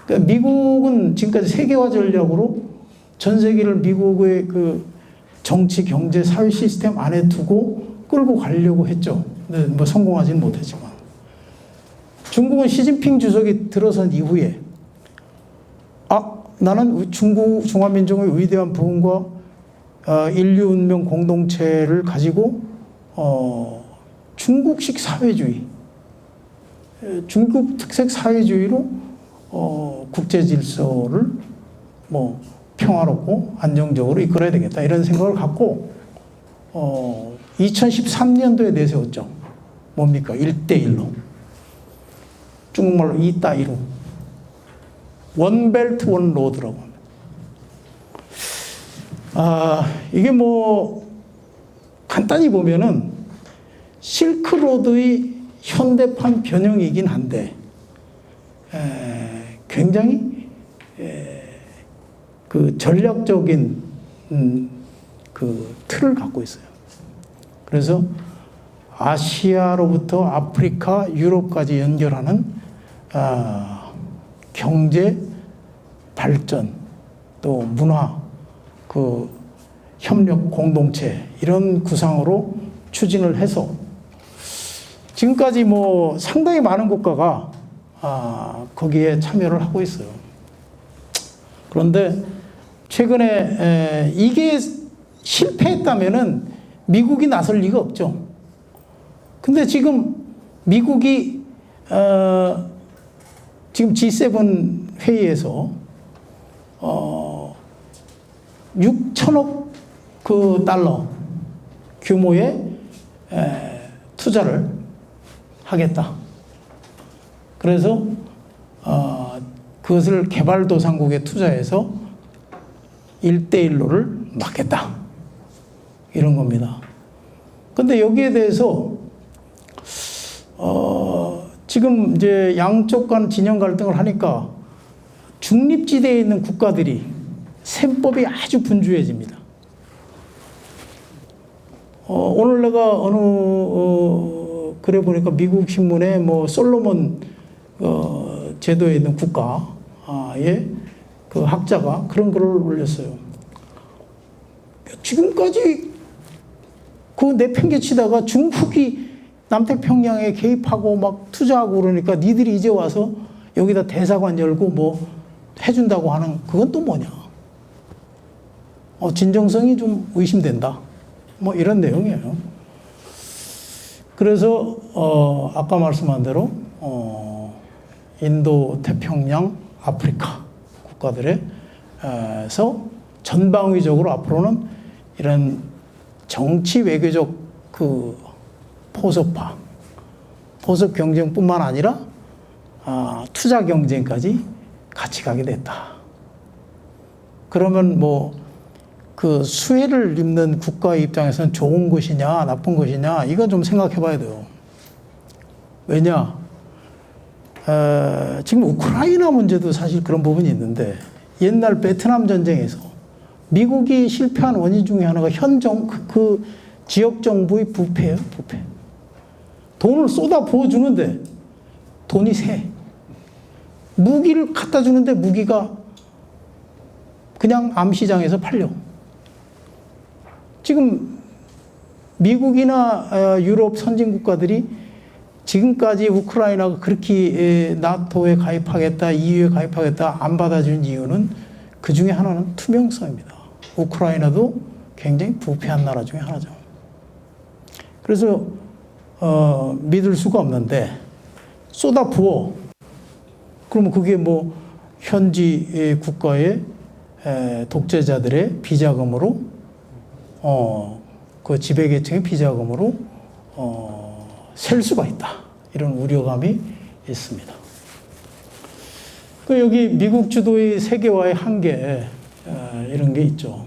그러니까 미국은 지금까지 세계화 전략으로 전 세계를 미국의 그 정치, 경제, 사회 시스템 안에 두고 끌고 가려고 했죠. 근데 뭐 성공하지는 못했지만. 중국은 시진핑 주석이 들어선 이후에 나는 중화민족의 위대한 부흥과 인류 운명 공동체를 가지고 중국식 사회주의, 중국 특색 사회주의로 국제 질서를 뭐 평화롭고 안정적으로 이끌어야 되겠다 이런 생각을 갖고 2013년도에 내세웠죠. 뭡니까? 1대1로. 중국말로 이따이루. 원벨트 원로드라고 합니다. 이게 뭐 간단히 보면은 실크로드의 현대판 변형이긴 한데 굉장히 그 전략적인 그 틀을 갖고 있어요. 그래서 아시아로부터 아프리카, 유럽까지 연결하는 경제 발전, 또 문화, 그 협력 공동체 이런 구상으로 추진을 해서 지금까지 뭐 상당히 많은 국가가 거기에 참여를 하고 있어요. 그런데 최근에 이게 실패했다면은 미국이 나설 리가 없죠. 근데 지금 미국이 지금 G7 회의에서 6천억 그 달러 규모의 투자를 하겠다. 그래서 그것을 개발도상국에 투자해서 1대1로를 막겠다. 이런 겁니다. 근데 여기에 대해서 지금 이제 양쪽 간 진영 갈등을 하니까 중립지대에 있는 국가들이 셈법이 아주 분주해집니다. 오늘 내가 글에 보니까 미국 신문에 뭐 솔로몬 제도에 있는 국가의 그 학자가 그런 글을 올렸어요. 지금까지 그 내팽개치다가 중국이 남태평양에 개입하고 막 투자하고 그러니까 니들이 이제 와서 여기다 대사관 열고 뭐 해준다고 하는 그건 또 뭐냐. 진정성이 좀 의심된다. 뭐 이런 내용이에요. 그래서 아까 말씀한 대로 인도, 태평양, 아프리카 국가들에서 전방위적으로 앞으로는 이런 정치 외교적 그 포섭화, 포섭 경쟁뿐만 아니라 투자 경쟁까지 같이 가게 됐다. 그러면 뭐 그 수혜를 입는 국가의 입장에서는 좋은 것이냐 나쁜 것이냐 이건 좀 생각해 봐야 돼요. 왜냐? 지금 우크라이나 문제도 사실 그런 부분이 있는데 옛날 베트남 전쟁에서 미국이 실패한 원인 중에 하나가 그 지역 정부의 부패예요. 부패. 돈을 쏟아 부어주는데 돈이 새. 무기를 갖다 주는데 무기가 그냥 암시장에서 팔려. 지금 미국이나 유럽 선진 국가들이 지금까지 우크라이나가 그렇게 나토에 가입하겠다, EU에 가입하겠다 안 받아준 이유는 그 중에 하나는 투명성입니다. 우크라이나도 굉장히 부패한 나라 중에 하나죠. 그래서 믿을 수가 없는데 쏟아 부어. 그러면 그게 뭐 현지 국가의 독재자들의 비자금으로 그 지배계층의 비자금으로 셀 수가 있다. 이런 우려감이 있습니다. 그 여기 미국 주도의 세계화의 한계 이런 게 있죠.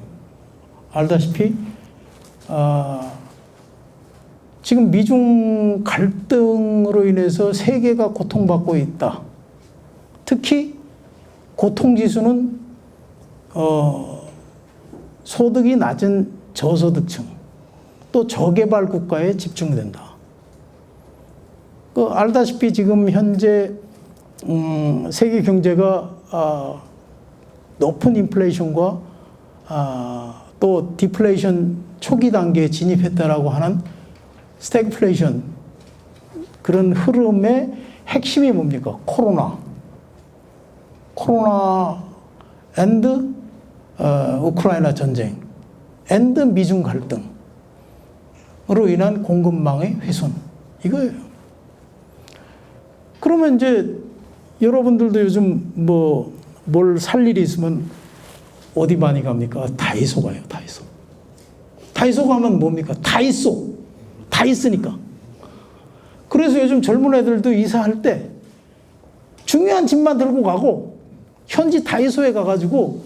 알다시피 지금 미중 갈등으로 인해서 세계가 고통받고 있다. 특히 고통지수는 소득이 낮은 저소득층 또 저개발 국가에 집중된다. 알다시피 지금 현재 세계 경제가 높은 인플레이션과 또 디플레이션 초기 단계에 진입했다라고 하는 스태그플레이션 그런 흐름의 핵심이 뭡니까? 코로나 앤드 우크라이나 전쟁 앤드 미중 갈등으로 인한 공급망의 훼손 이거예요. 그러면 이제 여러분들도 요즘 뭐 뭘 살 일이 있으면 어디 많이 갑니까? 다이소 가요. 다이소 가면 뭡니까? 다 있으니까. 그래서 요즘 젊은 애들도 이사할 때 중요한 짐만 들고 가고 현지 다이소에 가가지고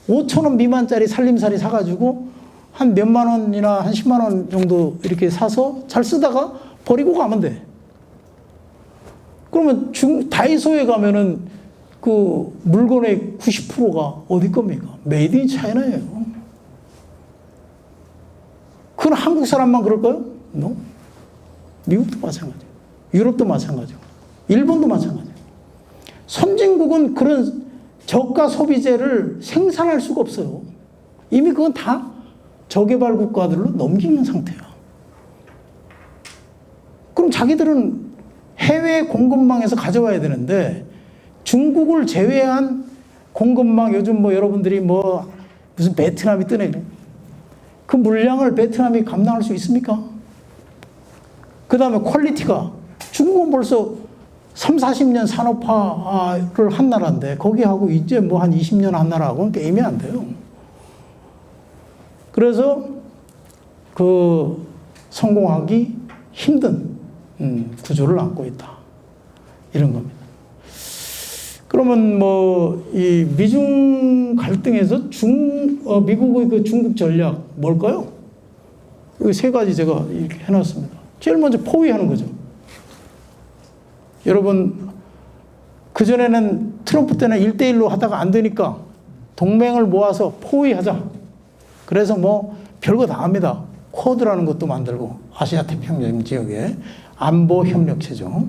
5,000원 미만짜리 살림살이 사가지고 한 몇만 원이나 한 10만 원 정도 이렇게 사서 잘 쓰다가 버리고 가면 돼. 그러면 다이소에 가면은 그 물건의 90%가 어디 겁니까? 메이드 인 차이나예요. 그건 한국 사람만 그럴까요? No. 미국도 마찬가지예요. 유럽도 마찬가지고 일본도 마찬가지예요. 선진국은 그런 저가 소비재를 생산할 수가 없어요. 이미 그건 다 저개발 국가들로 넘기는 상태야. 그럼 자기들은 해외 공급망에서 가져와야 되는데 중국을 제외한 공급망 요즘 뭐 여러분들이 뭐 무슨 베트남이 뜨네 그래. 그 물량을 베트남이 감당할 수 있습니까? 그 다음에 퀄리티가 중국은 벌써 3, 40년 산업화를 한 나라인데 거기하고 이제 뭐 한 20년 한 나라하고는 게임이 안 돼요. 그래서 그 성공하기 힘든 구조를 안고 있다. 이런 겁니다. 그러면 뭐 이 미중 갈등에서 미국의 그 중국 전략 뭘까요? 여기 세 가지 제가 이렇게 해놨습니다. 제일 먼저 포위하는 거죠. 여러분 그전에는 트럼프 때는 1대1로 하다가 안 되니까 동맹을 모아서 포위하자. 그래서 뭐 별거 다 합니다. 쿼드라는 것도 만들고 아시아 태평양 지역에 안보 협력체죠.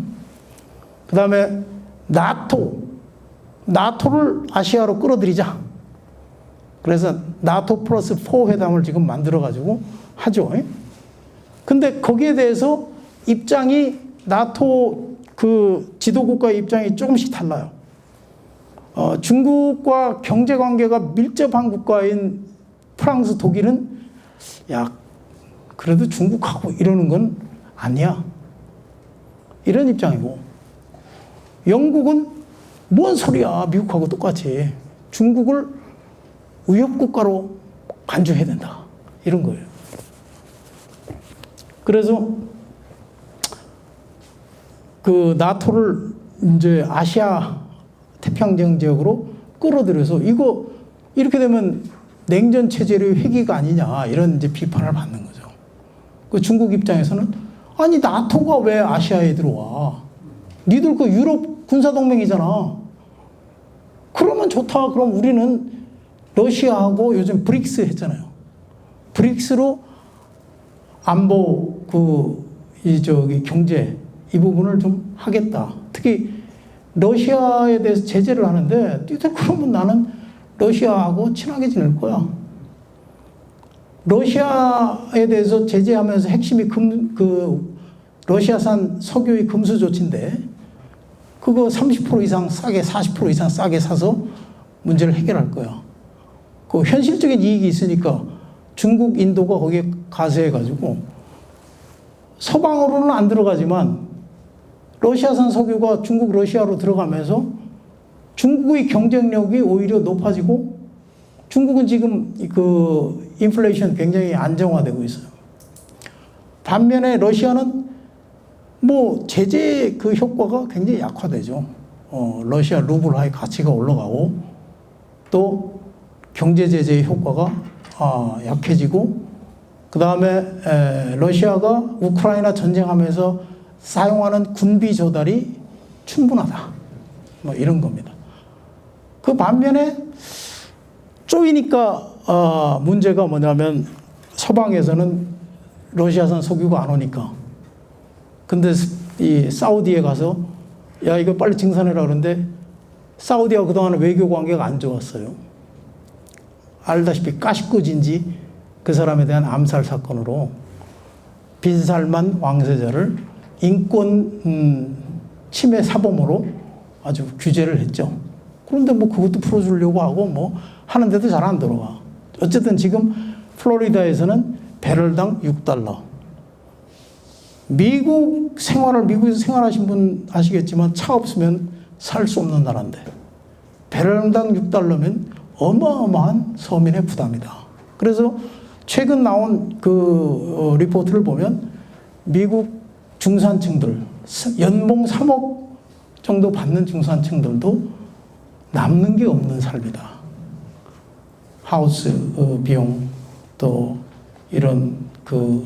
그 다음에 나토를 아시아로 끌어들이자. 그래서 나토 플러스 4 회담을 지금 만들어가지고 하죠. 근데 거기에 대해서 입장이 나토 그 지도국가의 입장이 조금씩 달라요. 중국과 경제관계가 밀접한 국가인 프랑스, 독일은 야 그래도 중국하고 이러는 건 아니야. 이런 입장이고 영국은 뭔 소리야. 미국하고 똑같이. 중국을 위협국가로 간주해야 된다. 이런 거예요. 그래서 그 나토를 이제 아시아 태평양 지역으로 끌어들여서 이거 이렇게 되면 냉전 체제의 회귀가 아니냐 이런 이제 비판을 받는 거죠. 그 중국 입장에서는 아니 나토가 왜 아시아에 들어와? 니들 그 유럽 군사동맹이잖아. 그러면 좋다. 그럼 우리는 러시아하고 요즘 브릭스 했잖아요. 브릭스로 안보 경제 이 부분을 좀 하겠다. 특히 러시아에 대해서 제재를 하는데 니들 그러면 나는 러시아하고 친하게 지낼 거야. 러시아에 대해서 제재하면서 핵심이 러시아산 석유의 금수 조치인데 그거 30% 이상 싸게 40% 이상 싸게 사서 문제를 해결할 거야. 그 현실적인 이익이 있으니까 중국, 인도가 거기에 가세해가지고 서방으로는 안 들어가지만 러시아산 석유가 중국 러시아로 들어가면서 중국의 경쟁력이 오히려 높아지고 중국은 지금 그 인플레이션 굉장히 안정화되고 있어요. 반면에 러시아는 뭐 제재 그 효과가 굉장히 약화되죠. 러시아 루블화의 가치가 올라가고 또 경제 제재의 효과가 약해지고 그 다음에 러시아가 우크라이나 전쟁하면서 사용하는 군비 조달이 충분하다. 뭐 이런 겁니다. 그 반면에 쪼이니까 문제가 뭐냐면 서방에서는 러시아산 석유가 안 오니까. 근데 이 사우디에 가서 야 이거 빨리 증산해라 그러는데 사우디와 그동안 외교 관계가 안 좋았어요. 알다시피 까시꾸진지 그 사람에 대한 암살 사건으로 빈살만 왕세자를 인권 침해 사범으로 아주 규제를 했죠. 그런데 뭐 그것도 풀어주려고 하고 뭐 하는데도 잘 안 들어가. 어쨌든 지금 플로리다에서는 배럴당 $6. 미국에서 생활하신 분 아시겠지만 차 없으면 살 수 없는 나라인데 배럴당 $6면 어마어마한 서민의 부담이다. 그래서 최근 나온 그 리포트를 보면 미국 중산층들 연봉 3억 정도 받는 중산층들도 남는 게 없는 삶이다. 하우스 비용 또 이런 그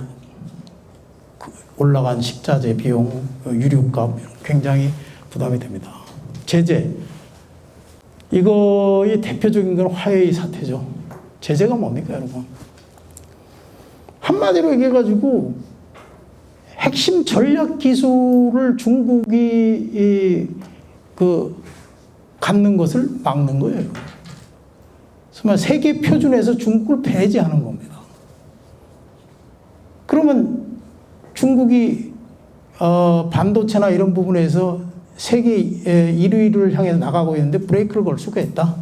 올라간 식자재 비용, 유류값 굉장히 부담이 됩니다. 제재 이거의 대표적인 건 화웨이 사태죠. 제재가 뭡니까, 여러분? 한마디로 얘기해가지고 핵심 전략 기술을 중국이 갖는 것을 막는 거예요. 정말 세계 표준에서 중국을 배제하는 겁니다. 그러면 중국이 반도체나 이런 부분에서 세계 1위를 향해 나가고 있는데 브레이크를 걸 수가 있다.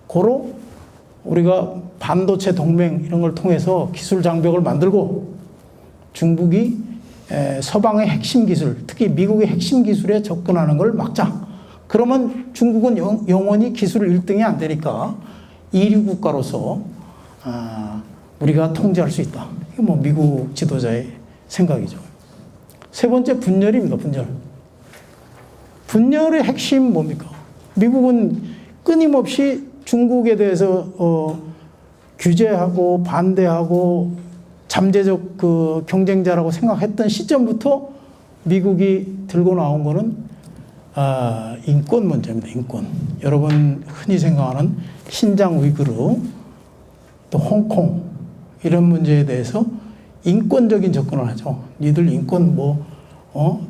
고로 우리가 반도체 동맹 이런 걸 통해서 기술 장벽을 만들고 중국이 서방의 핵심 기술, 특히 미국의 핵심 기술에 접근하는 걸 막자. 그러면 중국은 영원히 기술 1등이 안 되니까 2류 국가로서 우리가 통제할 수 있다. 이게 뭐 미국 지도자의 생각이죠. 세 번째 분열입니다. 분열의 핵심 뭡니까? 미국은 끊임없이 중국에 대해서 규제하고 반대하고 잠재적 그 경쟁자라고 생각했던 시점부터 미국이 들고 나온 거는 인권 문제입니다. 인권. 여러분 흔히 생각하는 신장 우이그르 또 홍콩 이런 문제에 대해서 인권적인 접근을 하죠. 니들 인권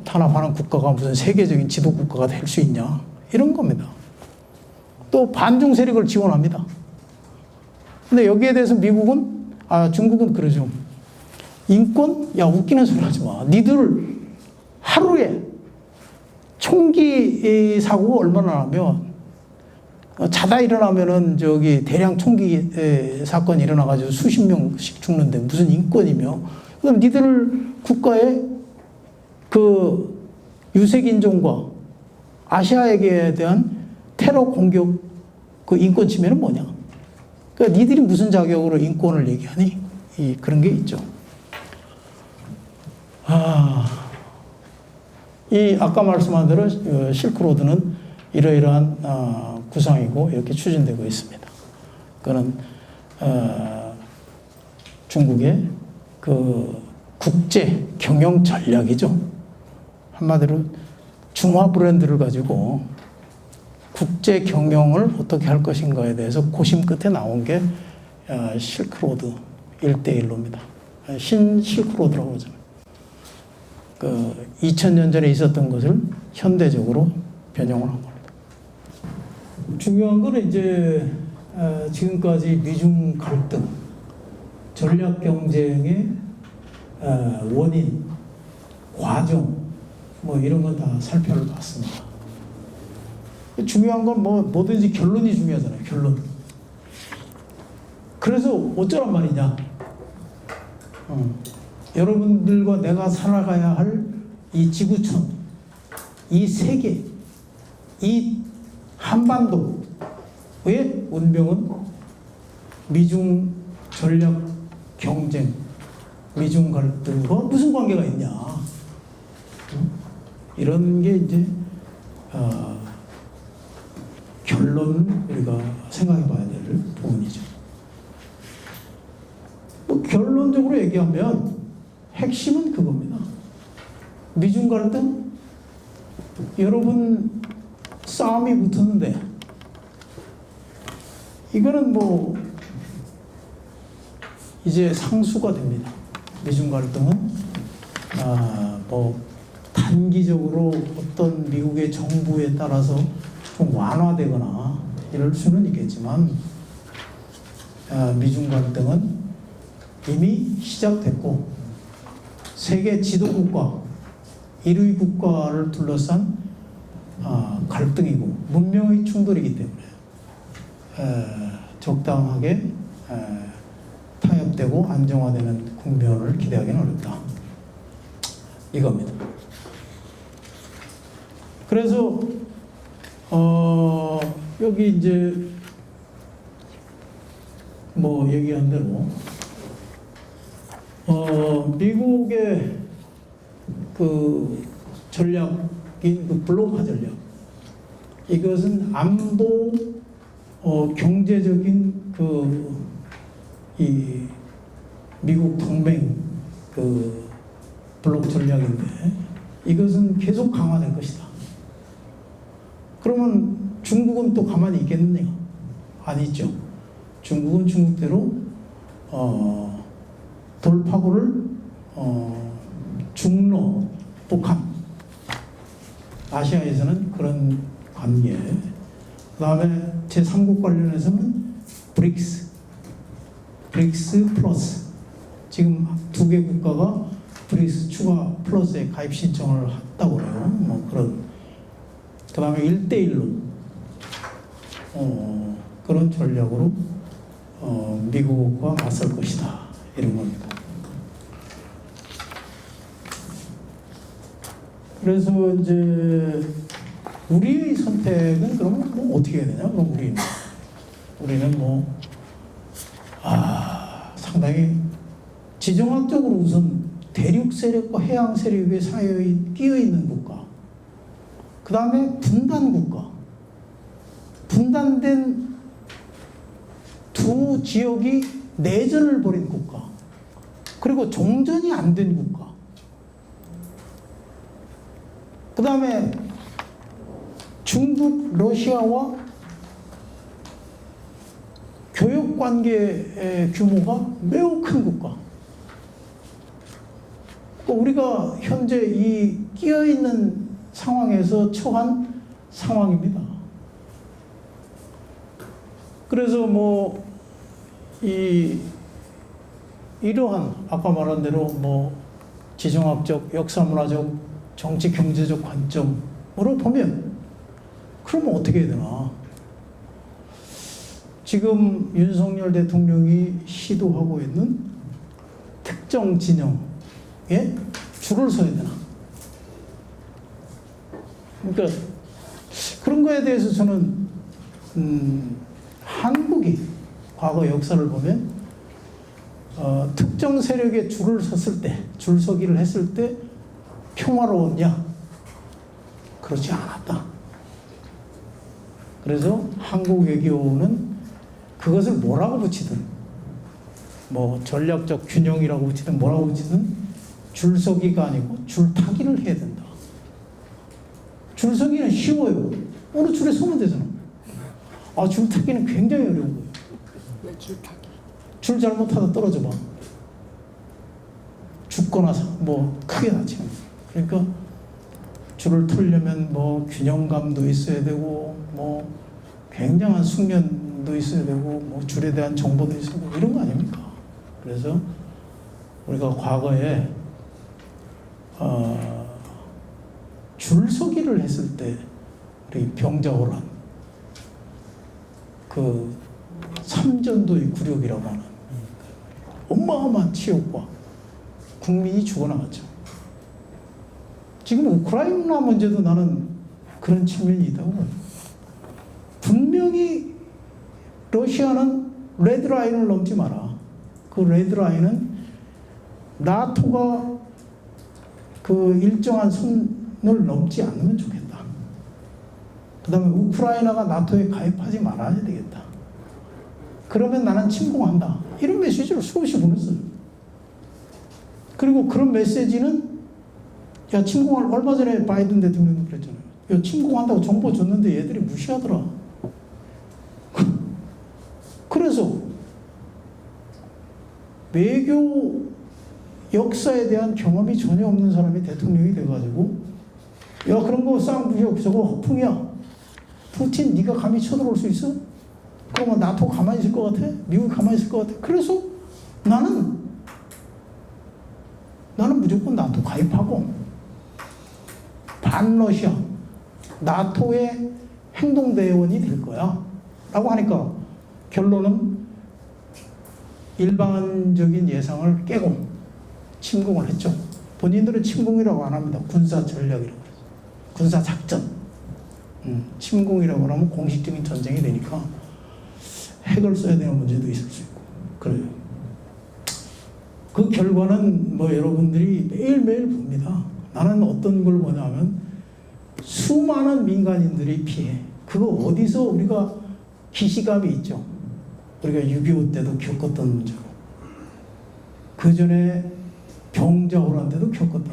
탄압하는 국가가 무슨 세계적인 지도 국가가 될 수 있냐 이런 겁니다. 또 반중 세력을 지원합니다. 근데 여기에 대해서 중국은 그러죠. 인권? 야 웃기는 소리 하지 마. 니들 하루에 총기 사고가 얼마나 나면 자다 일어나면은 대량 총기 사건이 일어나가지고 수십 명씩 죽는데 무슨 인권이며? 그럼 니들 국가의 그 유색인종과 아시아에게 대한 테러 공격 그 인권 침해는 뭐냐? 그러니까 니들이 무슨 자격으로 인권을 얘기하니? 그런 게 있죠. 아까 말씀한 대로 실크로드는 이러이러한 구상이고 이렇게 추진되고 있습니다. 그거는 중국의 그 국제 경영 전략이죠. 한마디로 중화 브랜드를 가지고 국제 경영을 어떻게 할 것인가에 대해서 고심 끝에 나온 게 실크로드 1대1로입니다. 신실크로드라고 그러잖아요. 2000년 전에 있었던 것을 현대적으로 변형을 한 겁니다. 중요한 거는 이제 지금까지 미중 갈등, 전략 경쟁의 원인, 과정 이런 건 다 살펴봤습니다. 중요한 건 뭐든지 결론이 중요하잖아요. 결론. 그래서 어쩌란 말이냐. 여러분들과 내가 살아가야 할 이 지구촌 이 세계, 이 한반도의 운명은 미중 전략 경쟁, 미중 갈등과 무슨 관계가 있냐. 이런 게 이제 결론 우리가 생각해 봐야 될 부분이죠. 뭐 결론적으로 얘기하면 핵심은 그겁니다. 미중 갈등? 여러분 싸움이 붙었는데 이거는 뭐 이제 상수가 됩니다. 미중 갈등은 뭐 단기적으로 어떤 미국의 정부에 따라서 좀 완화되거나 이럴 수는 있겠지만 미중 갈등은 이미 시작됐고 세계 지도국가 1위 국가를 둘러싼 갈등이고 문명의 충돌이기 때문에 적당하게 타협되고 안정화되는 국면을 기대하기는 어렵다. 이겁니다. 그래서 여기 이제 뭐 얘기한 대로 미국의 그 전략인 그 블록화 전략, 이것은 안보 경제적인 이 미국 동맹 그 블록 전략인데 이것은 계속 강화될 것이다. 그러면 중국은 또 가만히 있겠느냐? 아니죠. 중국은 중국대로 돌파구를 중로, 북한, 아시아에서는 그런 관계, 그 다음에 제3국 관련해서는 브릭스 플러스, 지금 2개 국가가 브릭스 추가 플러스에 가입 신청을 했다고 그래요. 뭐 그런, 그 다음에 1대1로 그런 전략으로 미국과 맞설 것이다, 이런 겁니다. 그래서 이제 우리의 선택은 그러면 뭐 어떻게 해야 되냐? 그럼 우리는 뭐 상당히 지정학적으로 우선 대륙 세력과 해양 세력의 사이에 끼어 있는 국가, 그 다음에 분단 국가, 분단된 두 지역이 내전을 벌인 국가, 그리고 종전이 안 된 국가, 그 다음에 중국, 러시아와 교역관계의 규모가 매우 큰 국가. 우리가 현재 이 끼어있는 상황에서 처한 상황입니다. 그래서 뭐 이러한 아까 말한 대로 뭐 지정학적, 역사문화적, 정치 경제적 관점으로 보면 그러면 어떻게 해야 되나? 지금 윤석열 대통령이 시도하고 있는 특정 진영에 줄을 서야 되나? 그러니까 그런 거에 대해서 저는 한국이 과거 역사를 보면 특정 세력에 줄을 섰을 때, 줄서기를 했을 때 평화로웠냐? 그렇지 않았다. 그래서 한국 외교는 그것을 뭐라고 붙이든, 뭐 전략적 균형이라고 붙이든 뭐라고 붙이든 줄서기가 아니고 줄타기를 해야 된다. 줄서기는 쉬워요. 어느 줄에 서면 되잖아. 줄타기는 굉장히 어려운 거예요. 왜 줄타기? 줄 잘못하다 떨어져 봐. 죽거나 뭐 크게 다치는 거예요. 그러니까 줄을 틀려면 뭐 균형감도 있어야 되고, 뭐 굉장한 숙련도 있어야 되고, 뭐 줄에 대한 정보도 있어야 되고, 이런 거 아닙니까? 그래서 우리가 과거에 줄서기를 했을 때 우리 병자호란, 그 삼전도의 굴욕이라고 하는 어마어마한 치욕과 국민이 죽어나갔죠. 지금 우크라이나 문제도 나는 그런 측면이 있다고 봐요. 분명히 러시아는 레드라인을 넘지 마라. 그 레드라인은 나토가 그 일정한 선을 넘지 않으면 좋겠다. 그 다음에 우크라이나가 나토에 가입하지 말아야 되겠다. 그러면 나는 침공한다. 이런 메시지를 수없이 보냈어요. 그리고 그런 메시지는 야 침공할 얼마 전에 바이든 대통령도 그랬잖아요. 야 침공한다고 정보 줬는데 얘들이 무시하더라. 그래서 외교 역사에 대한 경험이 전혀 없는 사람이 대통령이 돼가지고 야 그런 거 쌍부역 저거 허풍이야. 푸틴 네가 감히 쳐들어올 수 있어? 그러면 나토 가만히 있을 것 같아? 미국 가만히 있을 것 같아? 그래서 나는 무조건 나토 가입하고 반러시아 나토의 행동대원이 될 거야 라고 하니까 결론은 일반적인 예상을 깨고 침공을 했죠. 본인들은 침공이라고 안 합니다. 군사 전략이라고 해서. 군사 작전. 침공이라고 하면 공식적인 전쟁이 되니까 핵을 써야 되는 문제도 있을 수 있고 그래요. 그 결과는 뭐 여러분들이 매일매일 봅니다. 나는 어떤 걸 보냐면 수많은 민간인들이 피해. 그거 어디서 우리가 기시감이 있죠. 우리가 6.25 때도 겪었던 문제고 그 전에 병자호란 때도 겪었던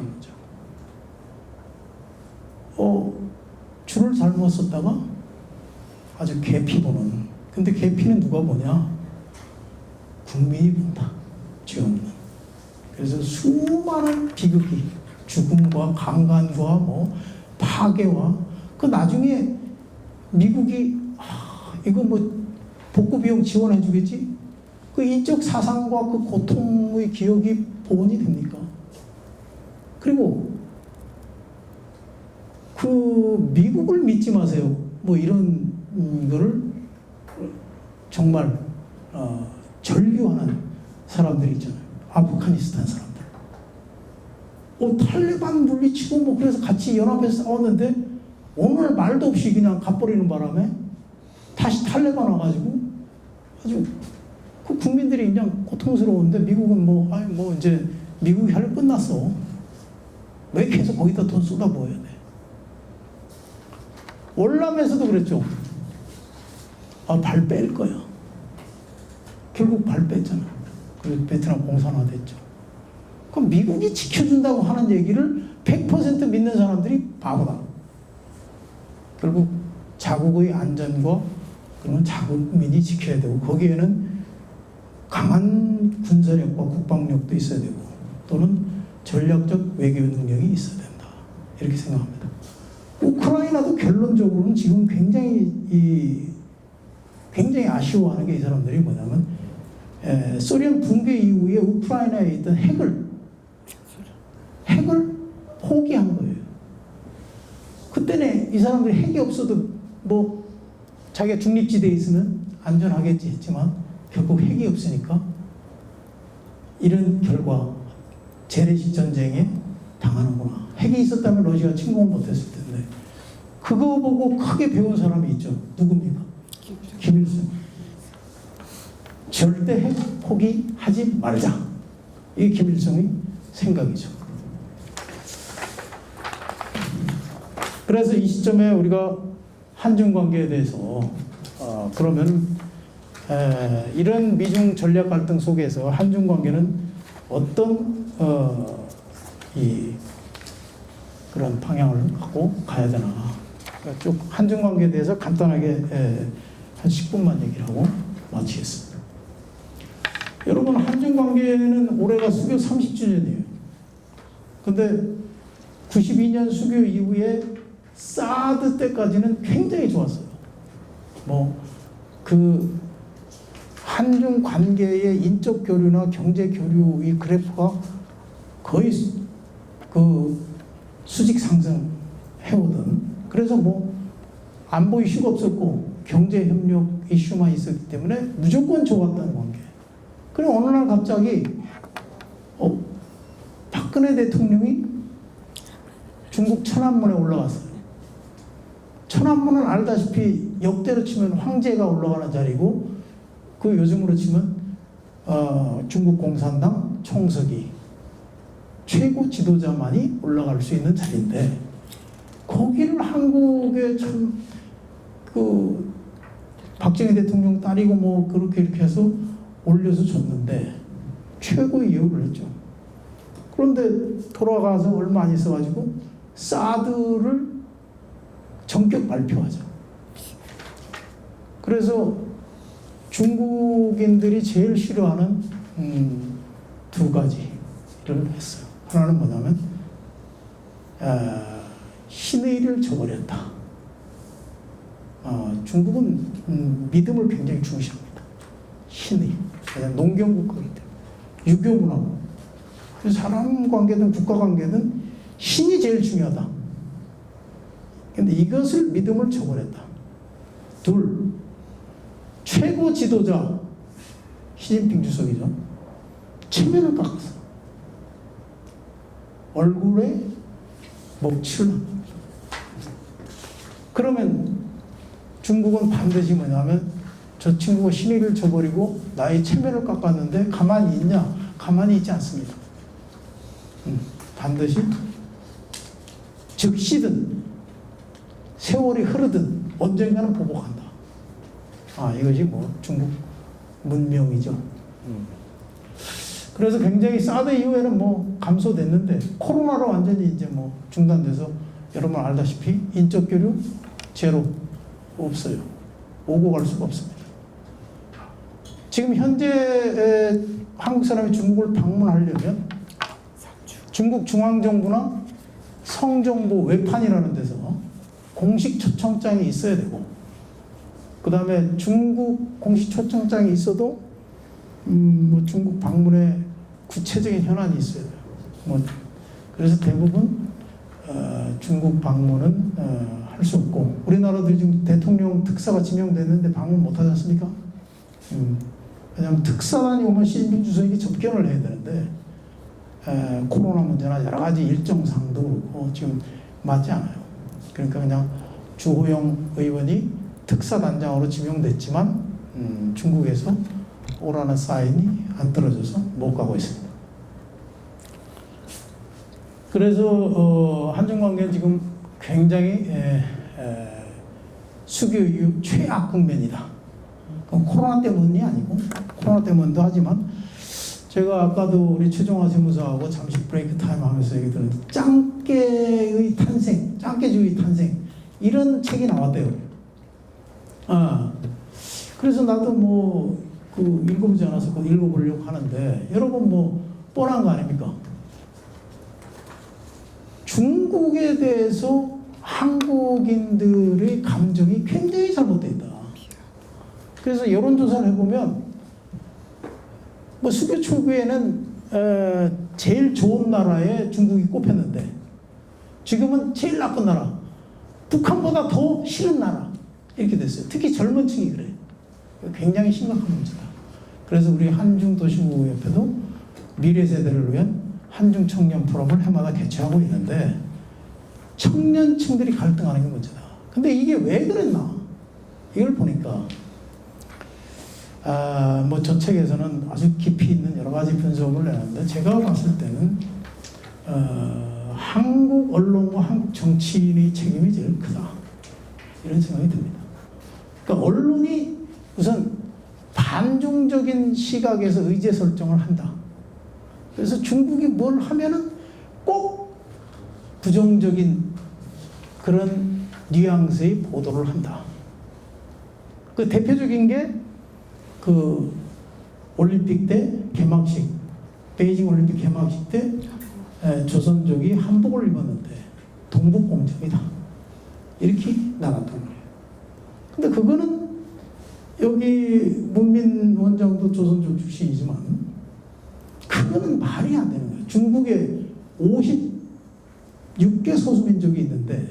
문제고 줄을 잘못 썼다가 아주 개피 보는. 근데 개피는 누가 보냐? 국민이 본다. 죄 없는. 그래서 수많은 비극이 죽음과 강간과 뭐 파괴와 그 나중에 미국이 이거 뭐 복구 비용 지원해 주겠지? 그 인적 사상과 그 고통의 기억이 복원이 됩니까? 그리고 그 미국을 믿지 마세요. 뭐 이런 거를 정말 절규하는 사람들이 있잖아요. 아프가니스탄 사람들. 탈레반 물리치고 뭐 그래서 같이 연합해서 싸웠는데 오늘 말도 없이 그냥 가버리는 바람에 다시 탈레반 와가지고 아주 그 국민들이 그냥 고통스러운데 미국은 뭐 이제 미국이 할 일 끝났어. 왜 계속 거기다 돈 쏟아부어야 돼? 월남에서도 그랬죠. 발 뺄 거야. 결국 발 뺐잖아. 그리고 베트남 공산화됐죠. 그럼 미국이 지켜준다고 하는 얘기를 100% 믿는 사람들이 바보다. 결국 자국의 안전과 그러면 자국민이 지켜야 되고 거기에는 강한 군사력과 국방력도 있어야 되고 또는 전략적 외교 능력이 있어야 된다. 이렇게 생각합니다. 우크라이나도 결론적으로는 지금 굉장히 아쉬워하는 게 이 사람들이 뭐냐면 소련 붕괴 이후에 우크라이나에 있던 핵을 포기한 거예요. 그때는 이 사람들이 핵이 없어도 뭐 자기가 중립지대에 있으면 안전하겠지 했지만 결국 핵이 없으니까 이런 결과 재래식 전쟁에 당하는구나. 핵이 있었다면 러시아가 침공을 못했을 텐데 그거 보고 크게 배운 사람이 있죠. 누굽니까? 김일성. 절대 핵 포기하지 말자. 이게 김일성의 생각이죠. 그래서 이 시점에 우리가 한중 관계에 대해서 그러면 이런 미중 전략 갈등 속에서 한중 관계는 어떤 그런 방향을 갖고 가야 되나. 쭉 한중 관계에 대해서 간단하게 한 10분만 얘기를 하고 마치겠습니다. 여러분, 한중 관계는 올해가 수교 30주년이에요. 근데 92년 수교 이후에 사드 때까지는 굉장히 좋았어요. 그 한중 관계의 인적 교류나 경제 교류의 그래프가 거의 그 수직 상승 해오던. 그래서 안보 이슈가 없었고 경제 협력 이슈만 있었기 때문에 무조건 좋았다는 관계. 그럼 어느 날 갑자기 박근혜 대통령이 중국 천안문에 올라갔어요. 천안문은 알다시피 역대로 치면 황제가 올라가는 자리고, 그 요즘으로 치면 중국 공산당 총서기 최고 지도자만이 올라갈 수 있는 자리인데, 거기를 한국에 참 박정희 대통령 딸이고 뭐 그렇게 이렇게 해서 올려서 줬는데 최고의 위협을 했죠. 그런데 돌아가서 얼마 안 있어가지고 사드를 전격 발표하죠. 그래서 중국인들이 제일 싫어하는 두 가지를 했어요. 하나는 뭐냐면 신의를 저버렸다. 중국은 믿음을 굉장히 중시합니다. 신의. 왜냐하면 농경국가이기 때문에. 유교문화고. 그래서 사람 관계든 국가 관계든 신이 제일 중요하다. 근데 이것을 믿음을 저버렸다. 둘, 최고 지도자 시진핑 주석이죠. 체면을 깎았어. 얼굴에 먹칠을 합니다. 그러면 중국은 반드시 뭐냐면 저 친구가 신의를 저버리고 나의 체면을 깎았는데 가만히 있냐? 가만히 있지 않습니다. 반드시 즉시든 세월이 흐르든 언젠가는 보복한다. 이것이 뭐 중국 문명이죠. 그래서 굉장히 사드 이후에는 뭐 감소됐는데 코로나로 완전히 이제 뭐 중단돼서 여러분 알다시피 인적 교류 제로 없어요. 오고 갈 수가 없습니다. 지금 현재 한국 사람이 중국을 방문하려면 중국 중앙정부나 성정보 외판이라는 데서 공식 초청장이 있어야 되고, 그 다음에 중국 공식 초청장이 있어도 뭐 중국 방문에 구체적인 현안이 있어야 돼요. 뭐 그래서 대부분 중국 방문은 할 수 없고, 우리나라도 지금 대통령 특사가 지명됐는데 방문 못 하지 않습니까? 왜냐하면 특사단이 오면 시진핑 주석이 접견을 해야 되는데 코로나 문제나 여러 가지 일정상도 그렇고 지금 맞지 않아요. 그러니까 그냥 주호영 의원이 특사단장으로 지명됐지만 중국에서 오라는 사인이 안 떨어져서 못 가고 있습니다. 그래서 한중 관계는 지금 굉장히 수교 이후 최악 국면이다. 그럼 코로나 때문이 아니고, 코로나 때문도 하지만 제가 아까도 우리 최종화 세무사하고 잠시 브레이크 타임 하면서 얘기 들었는데 짱깨의 탄생, 짱깨주의 탄생 이런 책이 나왔대요. 그래서 나도 뭐 읽어보지 않아서 읽어보려고 하는데, 여러분 뭐 뻔한 거 아닙니까? 중국에 대해서 한국인들의 감정이 굉장히 잘못되어 있다. 그래서 여론조사를 해보면 뭐 수교 초기에는 제일 좋은 나라에 중국이 꼽혔는데 지금은 제일 나쁜 나라, 북한보다 더 싫은 나라 이렇게 됐어요. 특히 젊은 층이 그래요. 굉장히 심각한 문제다. 그래서 우리 한중도시구협회도 미래 세대를 위한 한중 청년 포럼을 해마다 개최하고 있는데 청년층들이 갈등하는 게 문제다. 근데 이게 왜 그랬나? 이걸 보니까 뭐 저 책에서는 아주 깊이 있는 여러 가지 분석을 내는데 제가 봤을 때는 한국 언론과 한국 정치인의 책임이 제일 크다. 이런 생각이 듭니다. 그러니까 언론이 우선 반중적인 시각에서 의제 설정을 한다. 그래서 중국이 뭘 하면은 꼭 부정적인 그런 뉘앙스의 보도를 한다. 그 대표적인 게 그 올림픽 때 개막식, 베이징 올림픽 개막식 때 조선족이 한복을 입었는데 동북공정이다. 이렇게 나갔던 거예요. 근데 그거는 여기 문민 원장도 조선족 출신이지만 그거는 말이 안 되는 거예요. 중국에 56개 소수민족이 있는데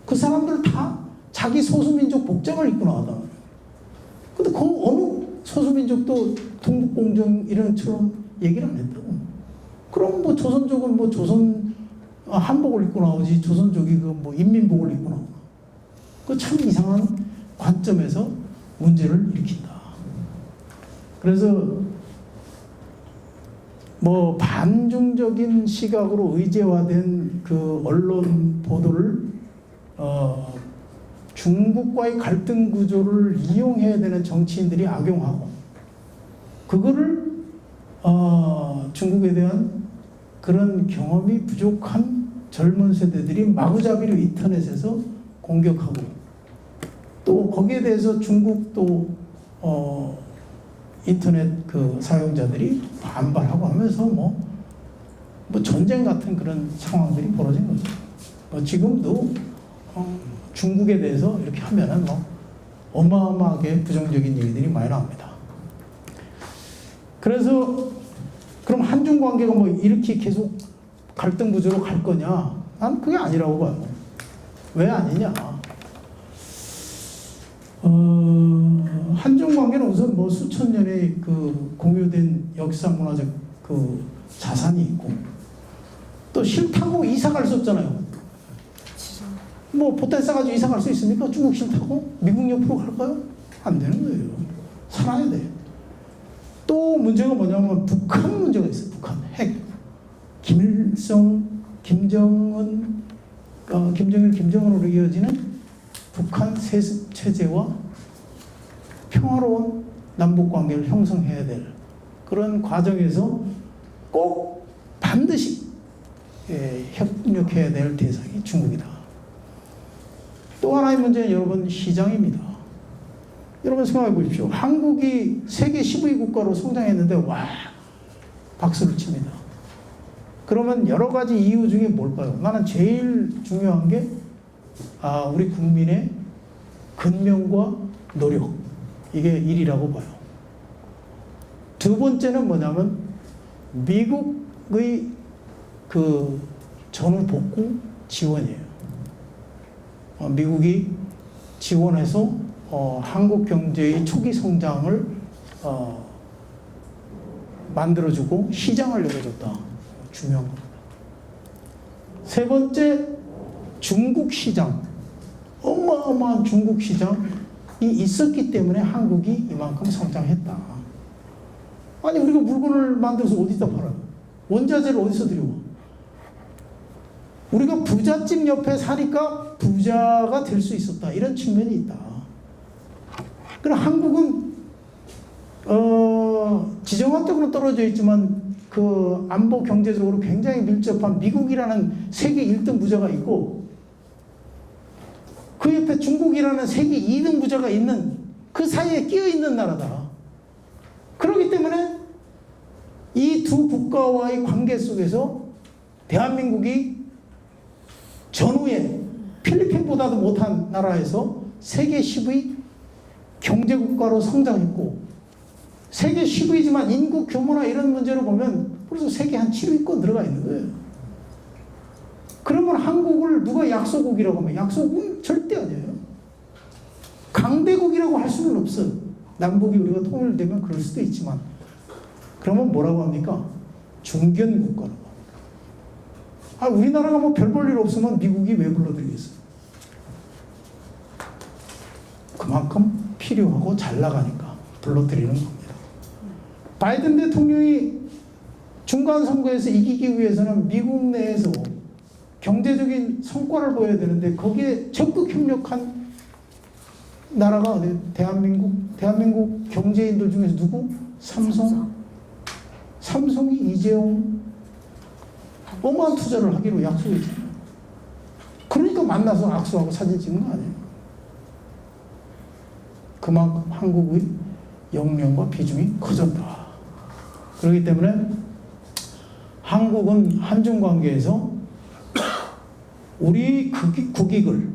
그 사람들 다 자기 소수민족 복장을 입고 나왔단 말이에요. 근데 그 어느 소수민족도 동북공정 이런 처럼 얘기를 안 했다고. 그럼 뭐 조선족은 뭐 조선 한복을 입고 나오지 조선족이 그 뭐 인민복을 입고 나오나. 그 참 이상한 관점에서 문제를 일으킨다. 그래서 뭐 반중적인 시각으로 의제화된 그 언론 보도를 중국과의 갈등 구조를 이용해야 되는 정치인들이 악용하고 그거를 중국에 대한 그런 경험이 부족한 젊은 세대들이 마구잡이로 인터넷에서 공격하고 또 거기에 대해서 중국 또 인터넷 그 사용자들이 반발하고 하면서 뭐 전쟁 같은 그런 상황들이 벌어진 거죠. 지금도 중국에 대해서 이렇게 하면은 뭐 어마어마하게 부정적인 얘기들이 많이 나옵니다. 그래서 그럼 한중 관계가 뭐 이렇게 계속 갈등 구조로 갈 거냐? 난 그게 아니라고 봐요. 왜 아니냐? 한중 관계는 우선 뭐 수천 년의 그 공유된 역사 문화적 그 자산이 있고 또 싫다고 이사 갈 수 없잖아요. 뭐 보따리 싸가지고 이사 갈 수 있습니까? 중국 싫다고? 미국 옆으로 갈까요? 안 되는 거예요. 살아야 돼. 또 문제가 뭐냐면 북한 문제가 있어요. 북한 핵. 김정은으로 이어지는 북한 세습 체제와 평화로운 남북 관계를 형성해야 될 그런 과정에서 꼭 반드시 협력해야 될 대상이 중국이다. 또 하나의 문제는 여러분 시장입니다. 여러분 생각해 보십시오. 한국이 세계 15위 국가로 성장했는데 와 박수를 칩니다. 그러면 여러 가지 이유 중에 뭘까요? 나는 제일 중요한 게 우리 국민의 근면과 노력 이게 1위라고 봐요. 두 번째는 뭐냐면 미국의 그 전후 복구 지원이에요. 미국이 지원해서 한국 경제의 초기 성장을 만들어주고 시장을 열어줬다. 중요한 겁니다. 세 번째, 중국 시장. 어마어마한 중국 시장이 있었기 때문에 한국이 이만큼 성장했다. 아니 우리가 물건을 만들어서 어디다 팔아요? 원자재를 어디서 들여와? 우리가 부잣집 옆에 사니까 부자가 될 수 있었다. 이런 측면이 있다. 그럼 한국은 지정학적으로 떨어져 있지만 그 안보 경제적으로 굉장히 밀접한 미국이라는 세계 1등 부자가 있고 그 옆에 중국이라는 세계 2등 부자가 있는 그 사이에 끼어 있는 나라다. 그렇기 때문에 이 두 국가와의 관계 속에서 대한민국이 전후에 필리핀보다도 못한 나라에서 세계 10위 경제국가로 성장했고 세계 10위지만 인구 규모나 이런 문제로 보면 벌써 세계 한 7위권 들어가 있는 거예요. 그러면 한국을 누가 약소국이라고 하면 약소국은 절대 아니에요. 강대국이라고 할 수는 없어요. 남북이 우리가 통일되면 그럴 수도 있지만 그러면 뭐라고 합니까? 중견국가라고. 우리나라가 뭐 별 볼 일 없으면 미국이 왜 불러들이겠어요? 그만큼 필요하고 잘 나가니까 불러들이는 겁니다. 바이든 대통령이 중간 선거에서 이기기 위해서는 미국 내에서 경제적인 성과를 보여야 되는데 거기에 적극 협력한 나라가 어디? 대한민국 경제인들 중에서 누구? 삼성이 이재용 어마한 투자를 하기로 약속했잖아요. 그러니까 만나서 악수하고 사진 찍은 거 아니에요. 그만큼 한국의 역량과 비중이 커졌다. 그렇기 때문에 한국은 한중 관계에서 우리 국익을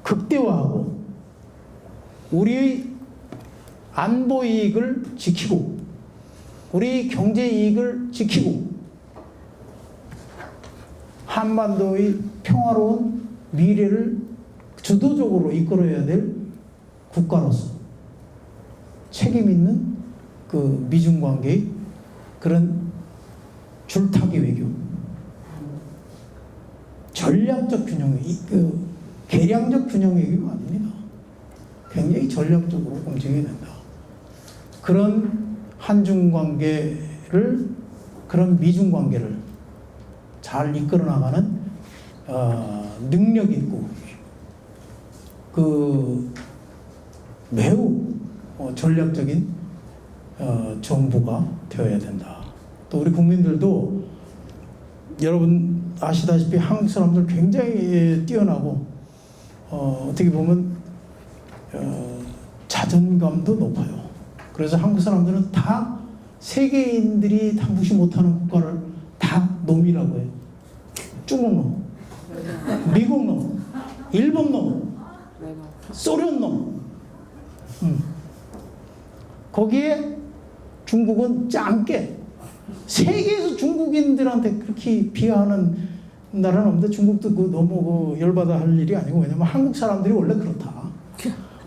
극대화하고 우리의 안보 이익을 지키고 우리 경제 이익을 지키고 한반도의 평화로운 미래를 주도적으로 이끌어야 될 국가로서 책임 있는 그 미중 관계의 그런 줄타기 외교 전략적 균형, 계량적 균형 외교가 아닙니다. 굉장히 전략적으로 움직여야 된다. 그런 한중 관계를, 그런 미중 관계를 잘 이끌어 나가는 능력 있고 매우 전략적인 정부가 되어야 된다. 또 우리 국민들도 여러분 아시다시피 한국 사람들 굉장히 뛰어나고 어떻게 보면 자존감도 높아요. 그래서 한국 사람들은 다 세계인들이 다 무시 못하는 국가를 다 놈이라고 해요. 중국 놈, 미국 놈, 일본 놈, 소련 놈. 거기에 중국은 짱깨. 세계에서 중국인들한테 그렇게 비하하는 나라는 없는데 중국도 너무 열받아 할 일이 아니고, 왜냐면 한국 사람들이 원래 그렇다.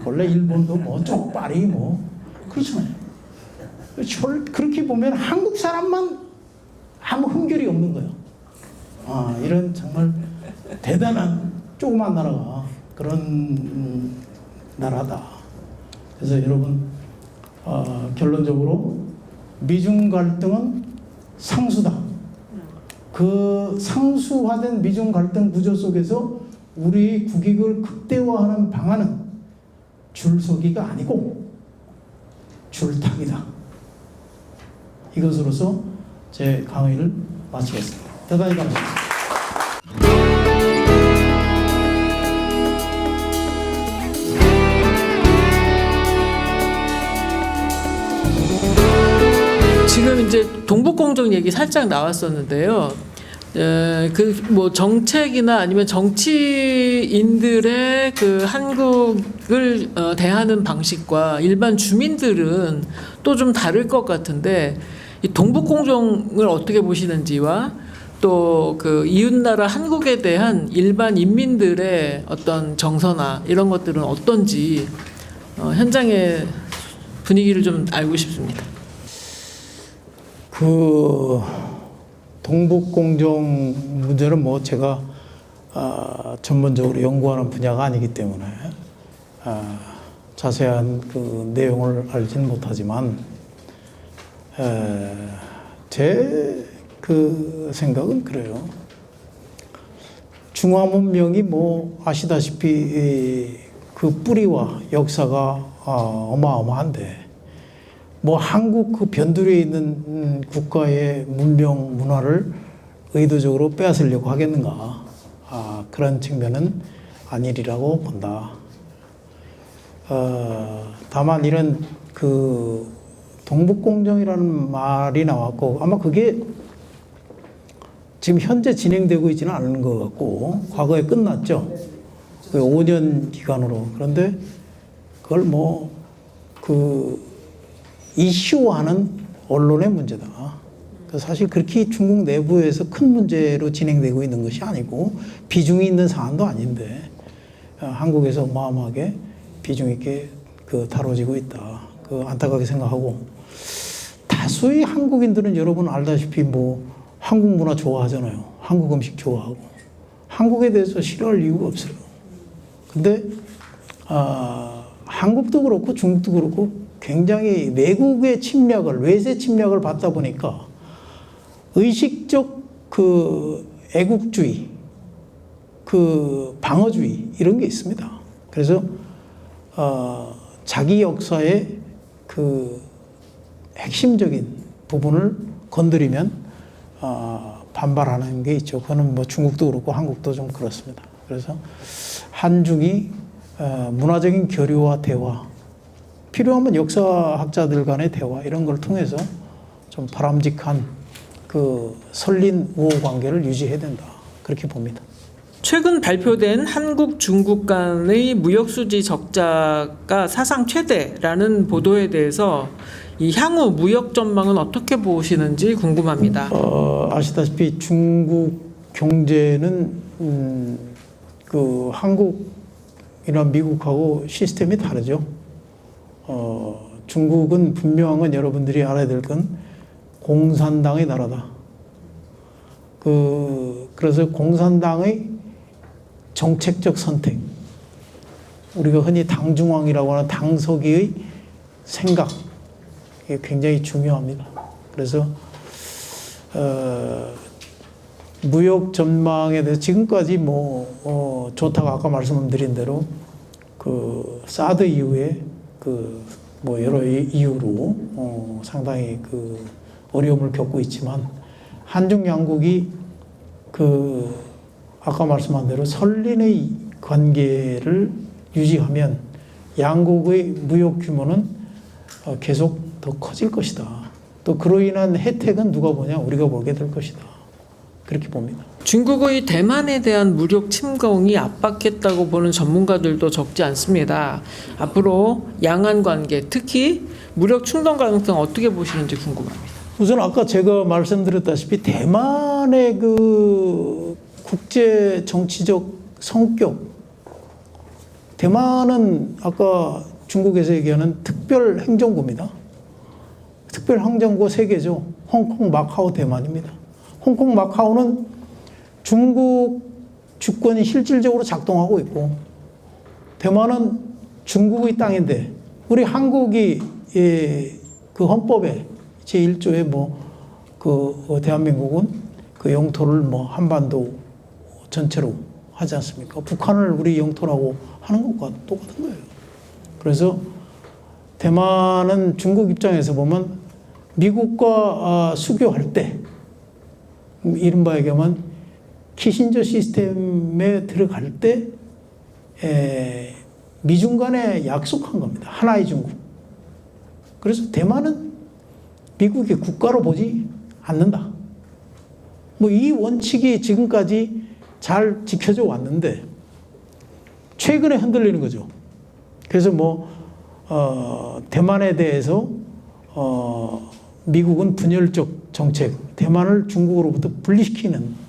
원래 일본도 뭐 쪽발이 뭐 그렇잖아요. 그렇게 보면 한국 사람만 아무 흠결이 없는 거예요. 이런 정말 대단한 조그만 나라가 그런 나라다. 그래서 여러분 결론적으로 미중 갈등은 상수다. 그 상수화된 미중 갈등 구조 속에서 우리 국익을 극대화하는 방안은 줄서기가 아니고 줄타기다. 이것으로서 제 강의를 마치겠습니다. 대단히 감사합니다. 지금 이제 동북공정 얘기 살짝 나왔었는데요. 뭐 정책이나 아니면 정치인들의 그 한국을 대하는 방식과 일반 주민들은 또 좀 다를 것 같은데, 이 동북공정을 어떻게 보시는지와 또 그 이웃나라 한국에 대한 일반 인민들의 어떤 정서나 이런 것들은 어떤지 현장의 분위기를 좀 알고 싶습니다. 동북공정 문제는 뭐 제가 전문적으로 연구하는 분야가 아니기 때문에 자세한 그 내용을 알지는 못하지만 제 그 생각은 그래요. 중화 문명이 뭐 아시다시피 그 뿌리와 역사가 어마어마한데, 뭐 한국 그 변두리에 있는 국가의 문명 문화를 의도적으로 빼앗으려고 하겠는가? 그런 측면은 아니리라고 본다. 다만 이런 그 동북공정이라는 말이 나왔고, 아마 그게 지금 현재 진행되고 있지는 않은 것 같고 과거에 끝났죠. 그 5년 기간으로. 그런데 그걸 뭐 그 이슈화하는 언론의 문제다. 사실 그렇게 중국 내부에서 큰 문제로 진행되고 있는 것이 아니고 비중이 있는 사안도 아닌데 한국에서 어마어마하게 비중 있게 그 다뤄지고 있다. 그 안타깝게 생각하고, 다수의 한국인들은 여러분 알다시피 뭐 한국 문화 좋아하잖아요. 한국 음식 좋아하고 한국에 대해서 싫어할 이유가 없어요. 근데 한국도 그렇고 중국도 그렇고 굉장히 외국의 침략을, 외세 침략을 받다 보니까 의식적 그 애국주의, 그 방어주의 이런 게 있습니다. 그래서 자기 역사의 그 핵심적인 부분을 건드리면 반발하는 게 있죠. 그거는 뭐 중국도 그렇고 한국도 좀 그렇습니다. 그래서 한중이 문화적인 교류와 대화, 필요하면 역사학자들 간의 대화 이런 걸 통해서 좀 바람직한 그 설린 우호 관계를 유지해야 된다. 그렇게 봅니다. 최근 발표된 한국 중국 간의 무역수지 적자가 사상 최대라는 보도에 대해서 이 향후 무역 전망은 어떻게 보시는지 궁금합니다. 아시다시피 중국 경제는 그 한국이나 미국하고 시스템이 다르죠. 중국은 분명한 여러분들이 알아야 될 건 공산당의 나라다. 그래서 공산당의 정책적 선택, 우리가 흔히 당중앙이라고 하는 당서기의 생각, 이게 굉장히 중요합니다. 그래서 무역 전망에 대해서 지금까지 좋다고 아까 말씀드린 대로 그 사드 이후에 여러 이유로 상당히 어려움을 겪고 있지만 한중 양국이 아까 말씀한 대로 설린의 관계를 유지하면 양국의 무역 규모는 계속 더 커질 것이다. 또 그로 인한 혜택은 누가 보냐? 우리가 보게 될 것이다. 그렇게 봅니다. 중국의 대만에 대한 무력 침공이 압박했다고 보는 전문가들도 적지 않습니다. 앞으로 양안 관계, 특히 무력 충돌 가능성 어떻게 보시는지 궁금합니다. 우선 아까 제가 말씀드렸다시피 대만의 국제 정치적 성격, 대만은 아까 중국에서 얘기하는 특별 행정구입니다. 특별 행정구 세 개죠. 홍콩, 마카오, 대만입니다. 홍콩, 마카오는 중국 주권이 실질적으로 작동하고 있고, 대만은 중국의 땅인데, 우리 한국이 그 헌법에 제1조에 대한민국은 그 영토를 한반도 전체로 하지 않습니까? 북한을 우리 영토라고 하는 것과 똑같은 거예요. 그래서 대만은 중국 입장에서 보면 미국과 수교할 때, 이른바 얘기하면 키신저 시스템에 들어갈 때 미중 간에 약속한 겁니다. 하나의 중국. 그래서 대만은 미국의 국가로 보지 않는다. 이 원칙이 지금까지 잘 지켜져 왔는데 최근에 흔들리는 거죠. 그래서 대만에 대해서 미국은 분열적 정책, 대만을 중국으로부터 분리시키는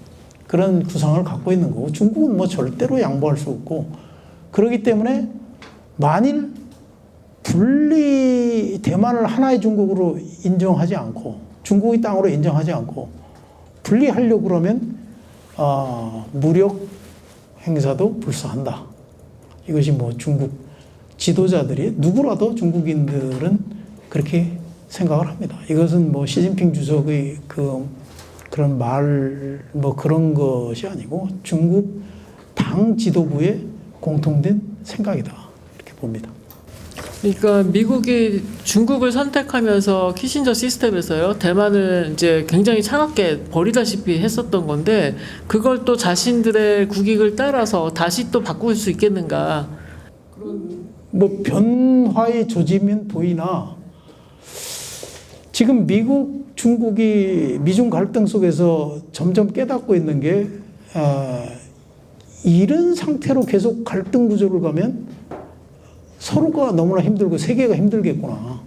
그런 구상을 갖고 있는 거고, 중국은 절대로 양보할 수 없고, 그렇기 때문에 만일 대만을 하나의 중국으로 인정하지 않고, 중국의 땅으로 인정하지 않고, 분리하려고 그러면, 무력 행사도 불사한다. 이것이 중국 지도자들이, 누구라도 중국인들은 그렇게 생각을 합니다. 이것은 시진핑 주석의 그런 말, 그런 것이 아니고 중국 당 지도부의 공통된 생각이다. 이렇게 봅니다. 그러니까 미국이 중국을 선택하면서 키신저 시스템에서요, 대만을 이제 굉장히 차갑게 버리다시피 했었던 건데, 그걸 또 자신들의 국익을 따라서 다시 또 바꿀 수 있겠는가? 변화의 조짐은 보이나, 지금 미국, 중국이 미중 갈등 속에서 점점 깨닫고 있는 게, 이런 상태로 계속 갈등 구조를 가면 서로가 너무나 힘들고 세계가 힘들겠구나.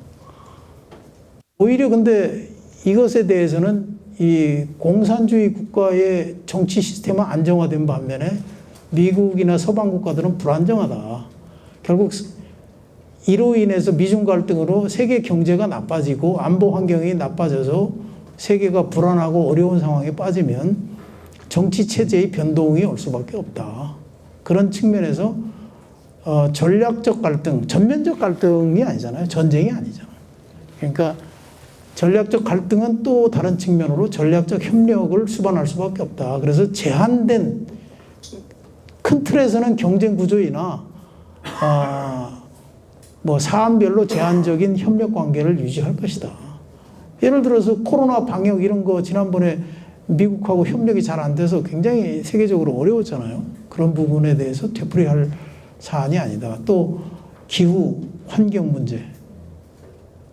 오히려 근데 이것에 대해서는 이 공산주의 국가의 정치 시스템은 안정화된 반면에 미국이나 서방 국가들은 불안정하다. 결국 이로 인해서 미중 갈등으로 세계 경제가 나빠지고 안보 환경이 나빠져서 세계가 불안하고 어려운 상황에 빠지면 정치 체제의 변동이 올 수밖에 없다. 그런 측면에서 전략적 갈등, 전면적 갈등이 아니잖아요. 전쟁이 아니잖아요. 그러니까 전략적 갈등은 또 다른 측면으로 전략적 협력을 수반할 수밖에 없다. 그래서 제한된 큰 틀에서는 경쟁 구조이나 사안별로 제한적인 협력 관계를 유지할 것이다. 예를 들어서 코로나 방역 이런 거 지난번에 미국하고 협력이 잘 안 돼서 굉장히 세계적으로 어려웠잖아요. 그런 부분에 대해서 되풀이할 사안이 아니다. 또 기후, 환경 문제,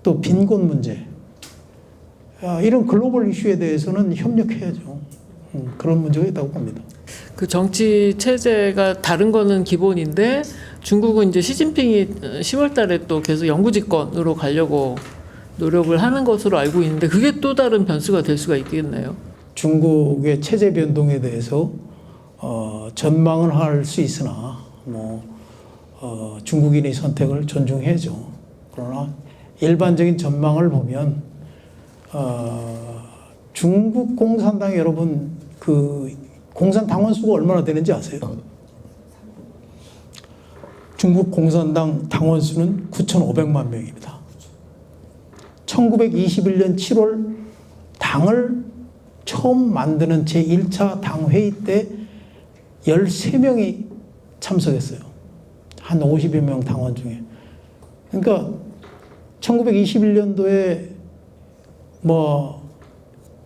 또 빈곤 문제, 이런 글로벌 이슈에 대해서는 협력해야죠. 그런 문제가 있다고 봅니다. 그 정치 체제가 다른 거는 기본인데, 중국은 이제 시진핑이 10월 달에 또 계속 영구집권으로 가려고 노력을 하는 것으로 알고 있는데, 그게 또 다른 변수가 될 수가 있겠네요. 중국의 체제 변동에 대해서 전망은 할 수 있으나 중국인의 선택을 존중해야죠. 그러나 일반적인 전망을 보면 중국 공산당 여러분 공산 당원 수가 얼마나 되는지 아세요? 중국 공산당 당원 수는 9,500만 명입니다. 1921년 7월 당을 처음 만드는 제1차 당회의 때 13명이 참석했어요. 한 50여 명 당원 중에. 그러니까 1921년도에 뭐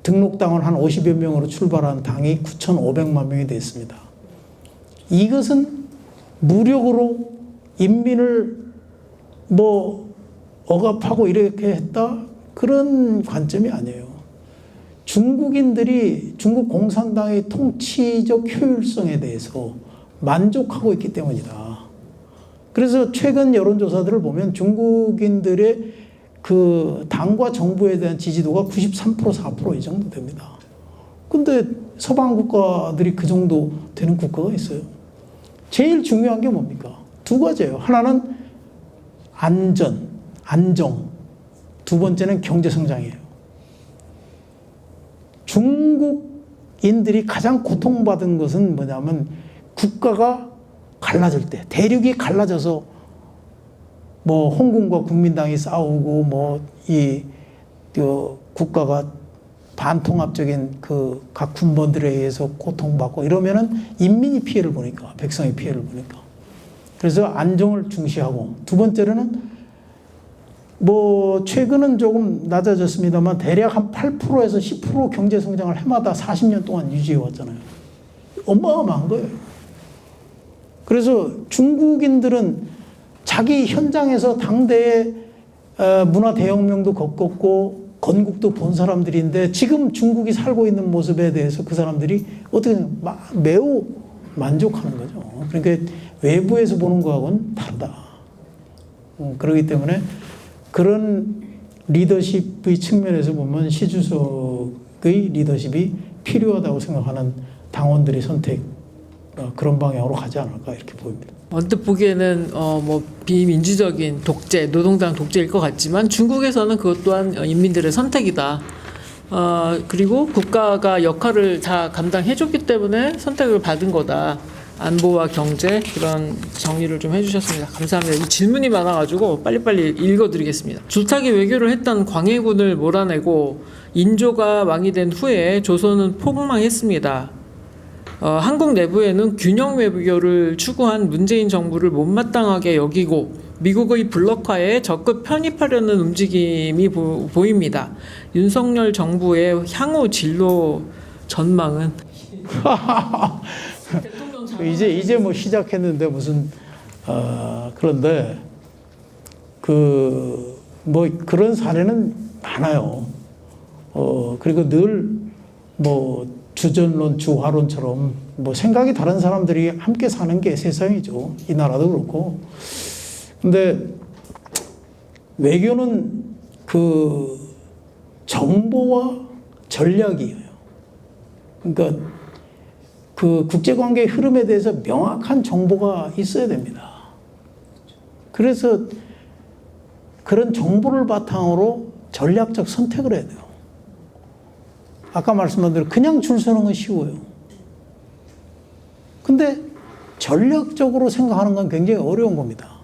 등록당원 한 50여 명으로 출발한 당이 9,500만 명이 됐습니다. 이것은 무력으로 인민을 뭐 억압하고 이렇게 했다? 그런 관점이 아니에요. 중국인들이 중국 공산당의 통치적 효율성에 대해서 만족하고 있기 때문이다. 그래서 최근 여론조사들을 보면 중국인들의 그 당과 정부에 대한 지지도가 93%, 4% 이 정도 됩니다. 근데 서방 국가들이 그 정도 되는 국가가 있어요. 제일 중요한 게 뭡니까? 두 가지예요. 하나는 안정. 두 번째는 경제 성장이에요. 중국인들이 가장 고통받은 것은 뭐냐면 국가가 갈라질 때, 대륙이 갈라져서 뭐 홍군과 국민당이 싸우고 뭐 이 국가가 반통합적인 그 각 군번들에 의해서 고통받고 이러면은 인민이 피해를 보니까, 백성이 피해를 보니까. 그래서 안정을 중시하고, 두 번째로는 뭐 최근은 조금 낮아졌습니다만 대략 한 8%에서 10% 경제 성장을 해마다 40년 동안 유지해 왔잖아요. 어마어마한 거예요. 그래서 중국인들은 자기 현장에서 당대의 문화 대혁명도 겪었고 건국도 본 사람들인데 지금 중국이 살고 있는 모습에 대해서 그 사람들이 어떻게 매우 만족하는 거죠. 그러니까 외부에서 보는 거하고는 다르다. 그렇기 때문에 그런 리더십의 측면에서 보면 시 주석의 리더십이 필요하다고 생각하는 당원들의 선택, 그런 방향으로 가지 않을까 이렇게 보입니다. 언뜻 보기에는 뭐 비민주적인 독재, 노동당 독재일 것 같지만 중국에서는 그것 또한 인민들의 선택이다. 그리고 국가가 역할을 다 감당해줬기 때문에 선택을 받은 거다. 안보와 경제, 그런 정리를 좀 해주셨습니다. 감사합니다. 이 질문이 많아가지고 빨리빨리 읽어드리겠습니다. 줄타기 외교를 했던 광해군을 몰아내고 인조가 왕이 된 후에 조선은 폭망했습니다. 한국 내부에는 균형 외교를 추구한 문재인 정부를 못마땅하게 여기고 미국의 블록화에 적극 편입하려는 움직임이 보입니다. 윤석열 정부의 향후 진로 전망은? 이제 뭐 시작했는데 무슨 그런데 그 뭐 그런 사례는 많아요. 그리고 늘 뭐 주전론, 주화론처럼 뭐 생각이 다른 사람들이 함께 사는 게 세상이죠. 이 나라도 그렇고. 근데 외교는 그 정보와 전략이에요. 그러니까 그 국제관계의 흐름에 대해서 명확한 정보가 있어야 됩니다. 그래서 그런 정보를 바탕으로 전략적 선택을 해야 돼요. 아까 말씀한 대로 그냥 줄 서는 건 쉬워요. 근데 전략적으로 생각하는 건 굉장히 어려운 겁니다.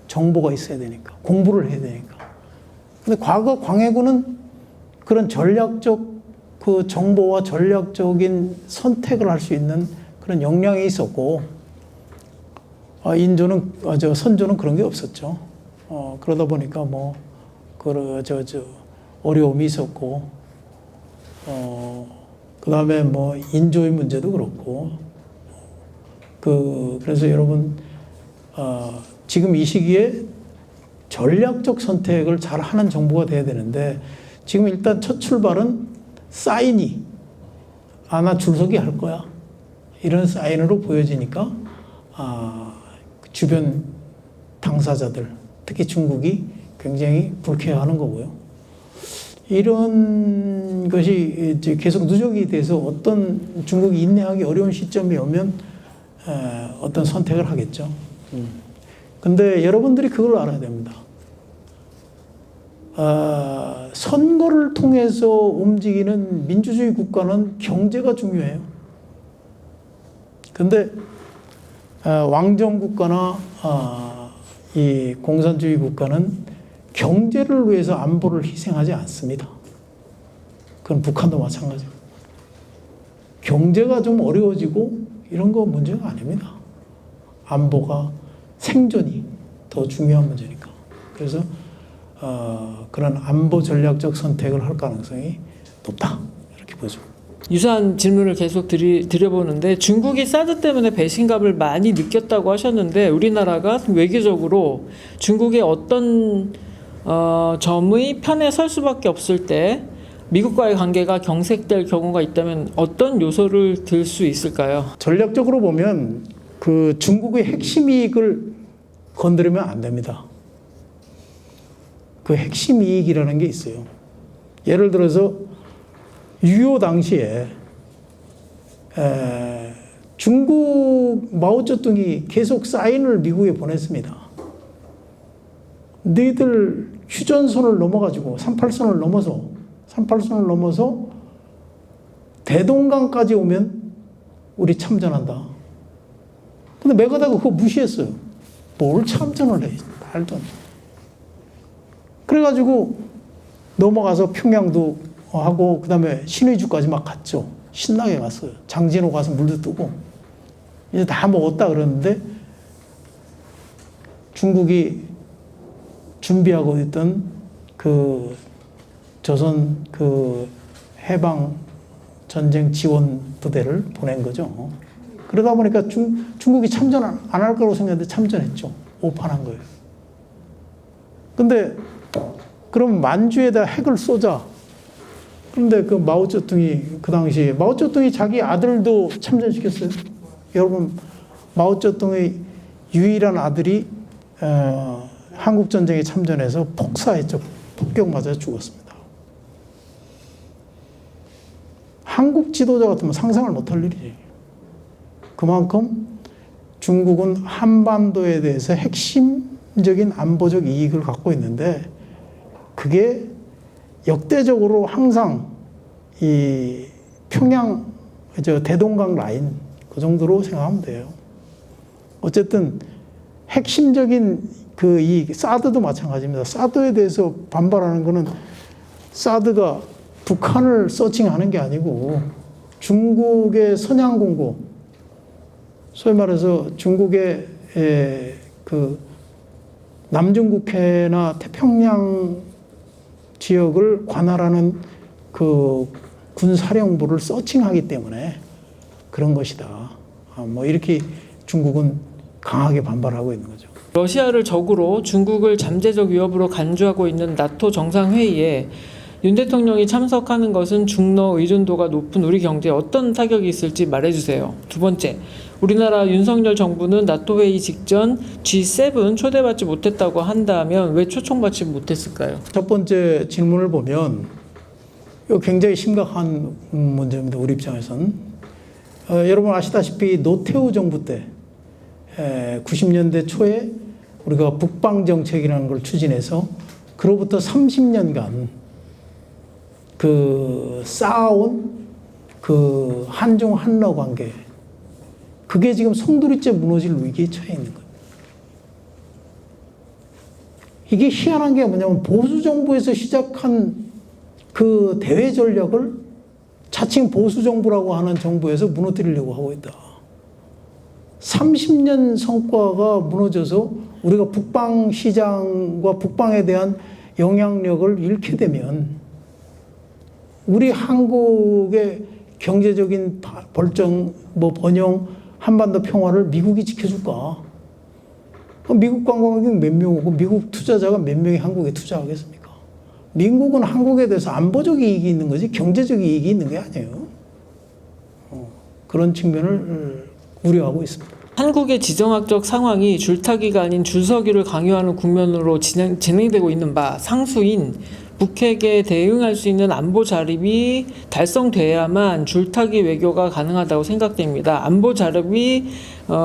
정보가 있어야 되니까, 공부를 해야 되니까. 근데 과거 광해군은 그런 전략적 그 정보와 전략적인 선택을 할 수 있는 그런 역량이 있었고, 선조는 그런 게 없었죠. 그러다 보니까 뭐, 어려움이 있었고, 그 다음에 뭐, 인조의 문제도 그렇고, 그래서 여러분, 지금 이 시기에 전략적 선택을 잘 하는 정부가 돼야 되는데, 지금 일단 첫 출발은 사인이, 나 줄서기 할 거야. 이런 사인으로 보여지니까, 주변 당사자들, 특히 중국이 굉장히 불쾌해하는 거고요. 이런 것이 이제 계속 누적이 돼서 어떤 중국이 인내하기 어려운 시점이 오면 어떤 선택을 하겠죠. 근데 여러분들이 그걸 알아야 됩니다. 선거를 통해서 움직이는 민주주의 국가는 경제가 중요해요. 근데 왕정 국가나 이 공산주의 국가는 경제를 위해서 안보를 희생하지 않습니다. 그건 북한도 마찬가지고. 경제가 좀 어려워지고 이런 거 문제가 아닙니다. 안보가 생존이 더 중요한 문제니까. 그래서 그런 안보 전략적 선택을 할 가능성이 높다 이렇게 보죠. 유사한 질문을 계속 드려보는데 중국이 사드 때문에 배신감을 많이 느꼈다고 하셨는데 우리나라가 외교적으로 중국의 어떤 점의 편에 설 수밖에 없을 때 미국과의 관계가 경색될 경우가 있다면 어떤 요소를 들 수 있을까요? 전략적으로 보면 그 중국의 핵심 이익을 건드리면 안 됩니다. 그 핵심 이익이라는 게 있어요. 예를 들어서 유효 당시에 중국 마오쩌둥이 계속 사인을 미국에 보냈습니다. 너희들 휴전선을 넘어가지고 38선을 넘어서 대동강까지 오면 우리 참전한다. 근데 메가다가 그거 무시했어요. 뭘 참전을 해. 말도 안 돼. 그래가지고 넘어가서 평양도 하고 그다음에 신의주까지 막 갔죠. 신나게 갔어요. 장진호 가서 물도 뜨고 이제 다 먹었다 그러는데 중국이 준비하고 있던 그 조선 그 해방 전쟁 지원 부대를 보낸 거죠. 그러다 보니까 중국이 참전 안 할 거라고 생각했는데 참전했죠. 오판한 거예요. 근데 그럼 만주에다 핵을 쏘자. 그런데 그 마오쩌둥이 그 당시에 마오쩌둥이 자기 아들도 참전시켰어요. 여러분 마오쩌둥의 유일한 아들이 한국 전쟁에 참전해서 폭사했죠. 폭격 맞아 죽었습니다. 한국 지도자 같으면 상상을 못할 일이지. 그만큼 중국은 한반도에 대해서 핵심적인 안보적 이익을 갖고 있는데 그게 역대적으로 항상 이 평양 대동강 라인 그 정도로 생각하면 돼요. 어쨌든 핵심적인 그 이 사드도 마찬가지입니다. 사드에 대해서 반발하는 거는 사드가 북한을 서칭하는 게 아니고 중국의 선양공고, 소위 말해서 중국의 그 남중국해나 태평양 지역을 관할하는 그 군사령부를 서칭하기 때문에 그런 것이다. 뭐 이렇게 중국은 강하게 반발하고 있는 거죠. 러시아를 적으로 중국을 잠재적 위협으로 간주하고 있는 나토 정상회의에 윤 대통령이 참석하는 것은 중러 의존도가 높은 우리 경제에 어떤 타격이 있을지 말해주세요. 두 번째, 우리나라 윤석열 정부는 나토 회의 직전 G7 초대받지 못했다고 한다면 왜 초청받지 못했을까요? 첫 번째 질문을 보면 이거 굉장히 심각한 문제입니다. 우리 입장에서는. 여러분 아시다시피 노태우 정부 때 90년대 초에 우리가 북방정책이라는 걸 추진해서 그로부터 30년간 그 쌓아온 그 한중 한러 관계, 그게 지금 송두리째 무너질 위기에 처해 있는 거예요. 이게 희한한 게 뭐냐면 보수 정부에서 시작한 그 대외 전략을 자칭 보수 정부라고 하는 정부에서 무너뜨리려고 하고 있다. 30년 성과가 무너져서 우리가 북방 시장과 북방에 대한 영향력을 잃게 되면 우리 한국의 경제적인 벌정, 번영, 한반도 평화를 미국이 지켜줄까? 미국 관광객 몇 명 오고 미국 투자자가 몇 명이 한국에 투자하겠습니까? 미국은 한국에 대해서 안보적 이익이 있는 거지 경제적 이익이 있는 게 아니에요. 그런 측면을 우려하고 있습니다. 한국의 지정학적 상황이 줄타기가 아닌 줄서기를 강요하는 국면으로 진행되고 있는 바 상수인 북핵에 대응할 수 있는 안보 자립이 달성돼야만 줄타기 외교가 가능하다고 생각됩니다. 안보 자립이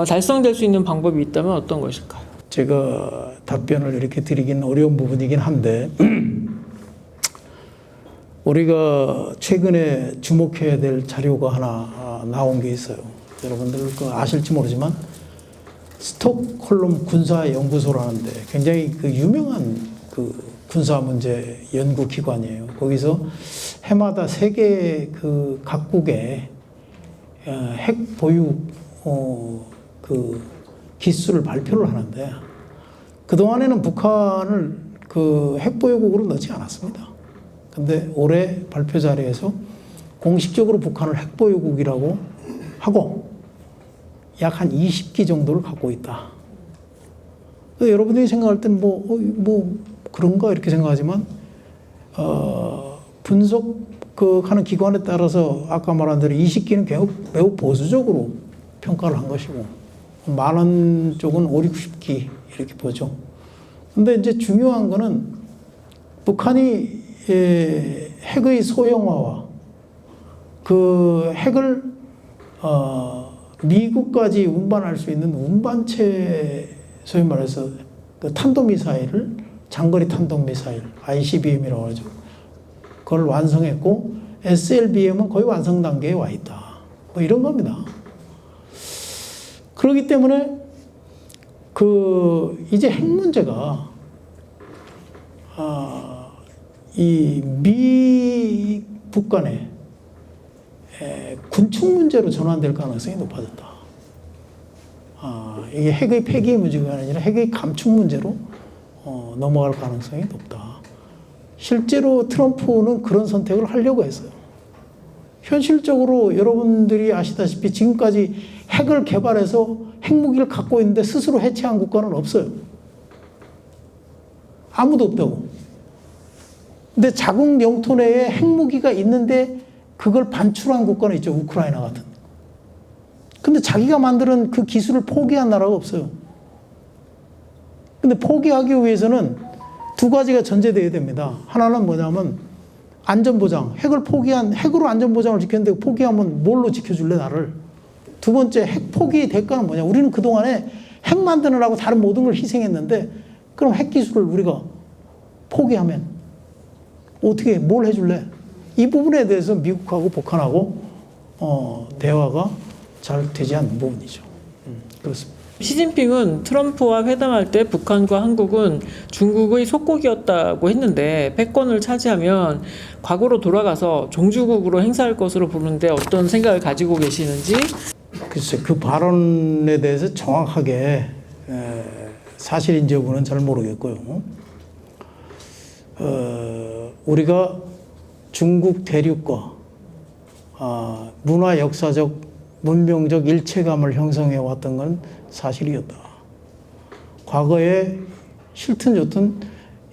달성될 수 있는 방법이 있다면 어떤 것일까요? 제가 답변을 이렇게 드리긴 어려운 부분이긴 한데 우리가 최근에 주목해야 될 자료가 하나 나온 게 있어요. 여러분들 아실지 모르지만 스톡홀름 군사연구소라는데 굉장히 그 유명한 그 군사 문제 연구 기관이에요. 거기서 해마다 세계 그 각국의 핵 보유 그 기수를 발표를 하는데 그동안에는 북한을 그 핵 보유국으로 넣지 않았습니다. 근데 올해 발표 자리에서 공식적으로 북한을 핵 보유국이라고 하고 약 한 20기 정도를 갖고 있다. 여러분들이 생각할 때는 뭐 그런가 이렇게 생각하지만 분석 하는 기관에 따라서 아까 말한 대로 20기는 매우 보수적으로 평가를 한 것이고 많은 쪽은 5, 60기 이렇게 보죠. 근데 이제 중요한 거는 북한이 핵의 소형화와 그 핵을 미국까지 운반할 수 있는 운반체, 소위 말해서 그 탄도미사일을, 장거리 탄도미사일, ICBM이라고 하죠. 그걸 완성했고, SLBM은 거의 완성 단계에 와 있다. 뭐 이런 겁니다. 그렇기 때문에, 이제 핵 문제가, 이 미북 간의 군축 문제로 전환될 가능성이 높아졌다. 이게 핵의 폐기 문제가 아니라 핵의 감축 문제로 넘어갈 가능성이 높다. 실제로 트럼프는 그런 선택을 하려고 했어요. 현실적으로 여러분들이 아시다시피 지금까지 핵을 개발해서 핵무기를 갖고 있는데 스스로 해체한 국가는 없어요. 아무도 없다고. 근데 자국 영토 내에 핵무기가 있는데 그걸 반출한 국가는 있죠. 우크라이나 같은. 근데 자기가 만드는 그 기술을 포기한 나라가 없어요. 근데 포기하기 위해서는 두 가지가 전제되어야 됩니다. 하나는 뭐냐면 안전보장. 핵으로 안전보장을 지켰는데 포기하면 뭘로 지켜줄래, 나를? 두 번째, 핵 포기의 대가는 뭐냐? 우리는 그동안에 핵 만드느라고 다른 모든 걸 희생했는데 그럼 핵 기술을 우리가 포기하면 어떻게, 뭘 해줄래? 이 부분에 대해서 미국하고 북한하고 대화가 잘 되지 않는 부분이죠. 그렇습니다. 시진핑은 트럼프와 회담할 때 북한과 한국은 중국의 속국이었다고 했는데 패권을 차지하면 과거로 돌아가서 종주국으로 행사할 것으로 보는데 어떤 생각을 가지고 계시는지? 글쎄, 그 발언에 대해서 정확하게 사실인지 여부는 잘 모르겠고요. 우리가 중국 대륙과 문화 역사적 문명적 일체감을 형성해 왔던 건 사실이었다. 과거에 싫든 좋든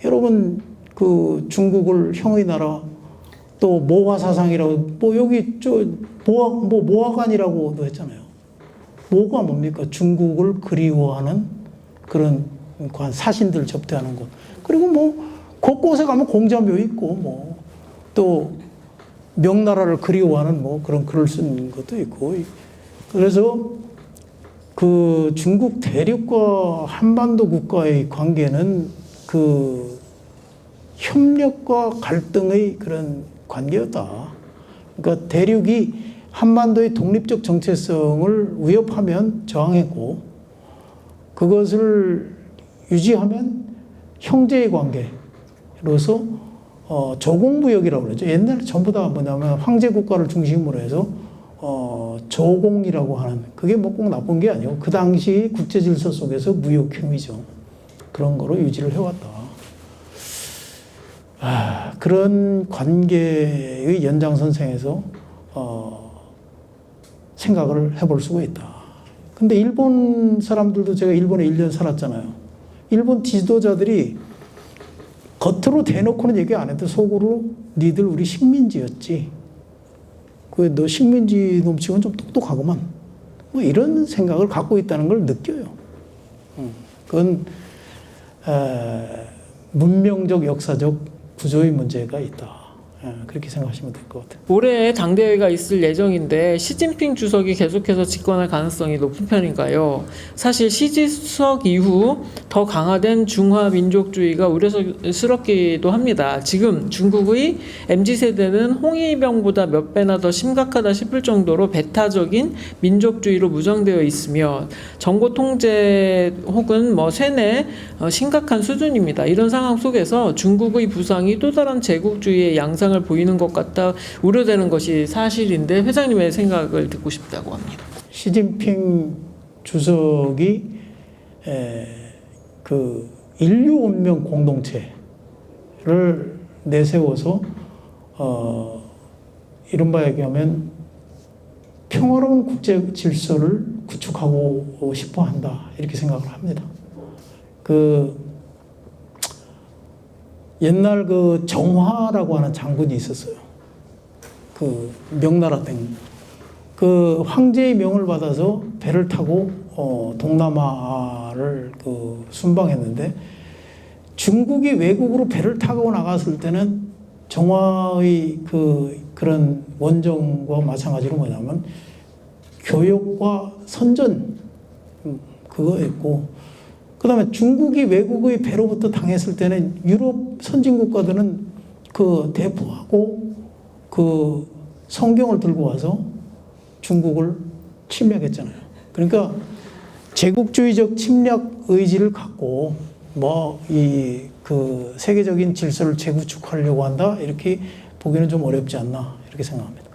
여러분 그 중국을 형의 나라 또 모화 사상이라고 뭐 여기 모화관이라고도 했잖아요. 모가 뭡니까? 중국을 그리워하는 그런 사신들 접대하는 곳. 그리고 뭐 곳곳에 가면 공자묘 있고 뭐 또 명나라를 그리워하는 뭐 그런 글을 쓴 것도 있고. 그래서 그 중국 대륙과 한반도 국가의 관계는 그 협력과 갈등의 그런 관계였다. 그러니까 대륙이 한반도의 독립적 정체성을 위협하면 저항했고 그것을 유지하면 형제의 관계로서 조공무역이라고 그러죠. 옛날에 전부 다 뭐냐면 황제 국가를 중심으로 해서 조공이라고 하는, 그게 뭐 꼭 나쁜 게 아니고 그 당시 국제 질서 속에서 무역 힘이죠. 그런 거로 유지를 해왔다. 그런 관계의 연장선상에서 생각을 해볼 수가 있다. 근데 일본 사람들도, 제가 일본에 1년 살았잖아요. 일본 지도자들이 겉으로 대놓고는 얘기 안 해도 속으로 니들 우리 식민지였지. 너 식민지 놈치고는 좀 똑똑하구만. 뭐 이런 생각을 갖고 있다는 걸 느껴요. 그건 문명적 역사적 구조의 문제가 있다. 그렇게 생각하시면 될 것 같아요. 올해 당대회가 있을 예정인데 시진핑 주석이 계속해서 집권할 가능성이 높은 편인가요? 사실 시 주석 이후 더 강화된 중화 민족주의가 우려스럽기도 합니다. 지금 중국의 MZ세대는 홍위병보다 몇 배나 더 심각하다 싶을 정도로 배타적인 민족주의로 무장되어 있으며 정보 통제 혹은 세뇌 심각한 수준입니다. 이런 상황 속에서 중국의 부상이 또 다른 제국주의의 양상을 보이는 것 같다 우려되는 것이 사실인데 회장님의 생각을 듣고 싶다고 합니다. 시진핑 주석이 그 인류 운명 공동체를 내세워서 이른바 얘기하면 평화로운 국제 질서를 구축하고 싶어 한다 이렇게 생각을 합니다. 옛날 그 정화라고 하는 장군이 있었어요. 그 명나라 때. 그 황제의 명을 받아서 배를 타고 동남아를 순방했는데 중국이 외국으로 배를 타고 나갔을 때는 정화의 그런 원정과 마찬가지로 뭐냐면 교역과 선전 그거였고 그다음에 중국이 외국의 배로부터 당했을 때는 유럽 선진국가들은 그 대포하고 그 성경을 들고 와서 중국을 침략했잖아요. 그러니까 제국주의적 침략 의지를 갖고 세계적인 질서를 재구축하려고 한다 이렇게 보기는 좀 어렵지 않나 이렇게 생각합니다.